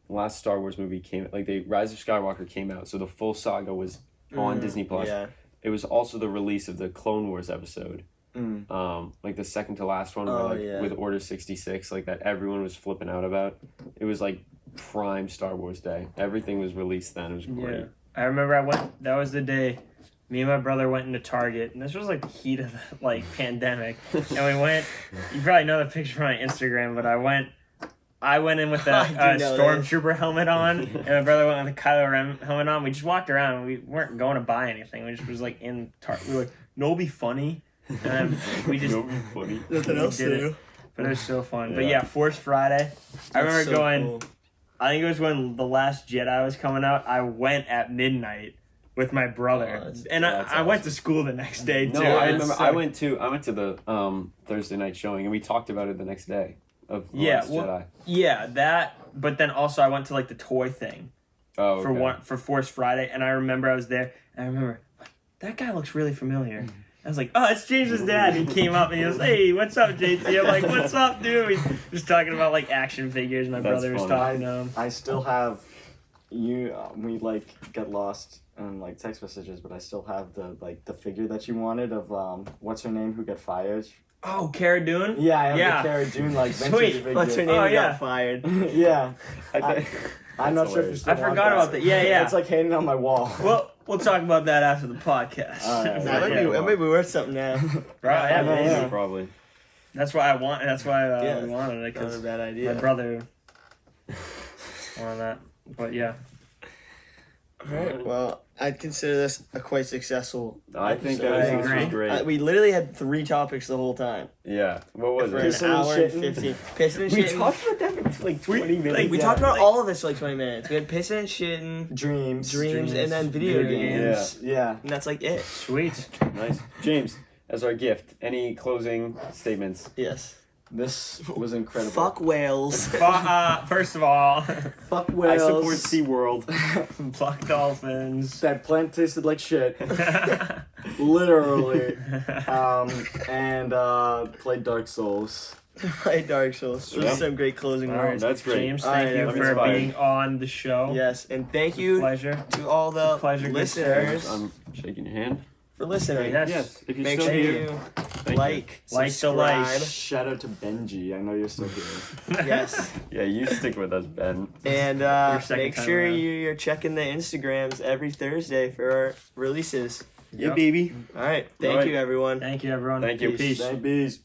S5: last Star Wars movie came, like the Rise of Skywalker came out, so the full saga was on Disney Plus.
S3: Yeah.
S5: It was also the release of the Clone Wars episode,
S6: Mm.
S5: like the second to last one,
S3: Oh,
S5: where, like,
S3: yeah.
S5: with Order 66, like that everyone was flipping out about. It was like prime Star Wars day. Everything was released then. It was great.
S4: Yeah. I remember that was the day me and my brother went into Target, and this was like the heat of the like pandemic. And we went, you probably know the picture on my Instagram, but I went in with a
S3: I do know
S4: Stormtrooper helmet on, and my brother went with a Kylo Ren helmet on. We just walked around, and we weren't going to buy anything. We just was like in Target. We were like, no, it'll be funny. And then we just
S5: It'll be funny.
S3: Nothing else
S4: did
S3: to
S4: it.
S3: do.
S4: But it was so fun. But
S5: Yeah.
S4: yeah, Force Friday. I remember
S3: That's so
S4: going.
S3: cool.
S4: I think it was when The Last Jedi was coming out. I went at midnight with my brother,
S3: Oh, that's-
S4: and
S5: that's
S4: I went to school the next day too.
S5: No, I
S4: It's
S5: remember.
S4: so-
S5: I went to the Thursday night showing, and we talked about it the next day of The
S4: Yeah,
S5: Last
S4: well,
S5: Jedi.
S4: Yeah, that. But then also I went to like the toy thing
S5: Oh,
S4: for Force Friday, and I remember I was there, and I remember that guy looks really familiar. I was like, oh, it's James's dad. He came up and he goes, hey, what's up, JT? I'm like, what's up, dude? He's just talking about like action figures. My
S5: That's
S4: brother was
S5: funny.
S4: talking to him.
S6: I still have we like get lost in like text messages, but I still have the figure that you wanted of what's her name who got fired.
S4: Oh, Cara Dune?
S6: Yeah, I have
S4: Yeah.
S6: the Cara Dune like vintage
S4: Sweet.
S6: figure.
S3: What's her name?
S4: Oh,
S3: who
S4: yeah.
S3: got fired.
S6: Yeah,
S5: I
S6: I'm not sure if you
S5: hilarious.
S6: still
S4: I
S6: want
S4: forgot about that. Yeah, yeah.
S6: It's like hanging on my wall.
S4: Well, we'll talk about that after the podcast.
S6: All right.
S3: That might be, that might be worth something now.
S4: Right, yeah,
S6: I know,
S4: maybe.
S6: yeah.
S5: Probably.
S4: That's why I want. That's why
S3: Yeah.
S4: we wanted it
S3: Not a
S4: because
S3: bad
S4: my
S3: idea.
S4: brother wanted that. But yeah,
S3: Alright, well, I'd consider this a quite successful.
S5: I think
S3: episode.
S5: everything
S4: agree.
S5: was great.
S3: We literally had 3 topics the whole time.
S5: Yeah. What was
S3: For
S5: it?
S3: an
S6: Pissing and
S3: hour and
S6: shitting.
S3: 15. Pissing and
S5: We
S3: shitting.
S5: talked about that for like 20 minutes.
S3: We
S6: Yeah.
S3: talked about all of this for like 20 minutes. We had pissing and shitting,
S6: Dreams.
S3: dreams, and then video
S4: Video
S3: games.
S6: Yeah.
S3: And that's like it.
S4: sweet.
S5: Nice. James, as our gift, any closing statements?
S3: Yes.
S6: This was incredible.
S3: Fuck whales.
S4: First of all,
S6: Fuck
S5: I
S6: whales.
S5: support SeaWorld.
S4: fuck dolphins.
S6: That plant tasted like shit. Literally. And played Dark Souls.
S3: Play Dark Souls. Those
S5: Yeah.
S3: are some great closing
S4: Wow,
S3: words.
S5: That's great.
S4: James,
S3: All
S4: thank
S3: right,
S4: you
S3: I'm
S4: for
S5: inspired.
S4: being on the show.
S3: Yes, and thank you
S4: Pleasure.
S3: to all the
S4: Pleasure, good
S3: listeners
S5: I'm shaking your hand.
S3: for listening.
S4: Yes.
S5: Yes. If you're
S3: Make
S5: still
S3: sure
S5: here,
S3: you
S5: thank you.
S3: like,
S4: Like the like.
S3: subscribe.
S6: Shout out to Benji. I know you're still here.
S3: Yes.
S5: Yeah, you stick with us, Ben.
S3: And
S4: second
S3: make
S4: time
S3: sure
S4: around.
S3: you're checking the Instagrams every Thursday for our releases.
S4: Yep.
S3: All right. Thank
S5: Right.
S3: you, everyone.
S4: Thank you, everyone.
S5: Thank you.
S4: Peace.
S6: Thank bees.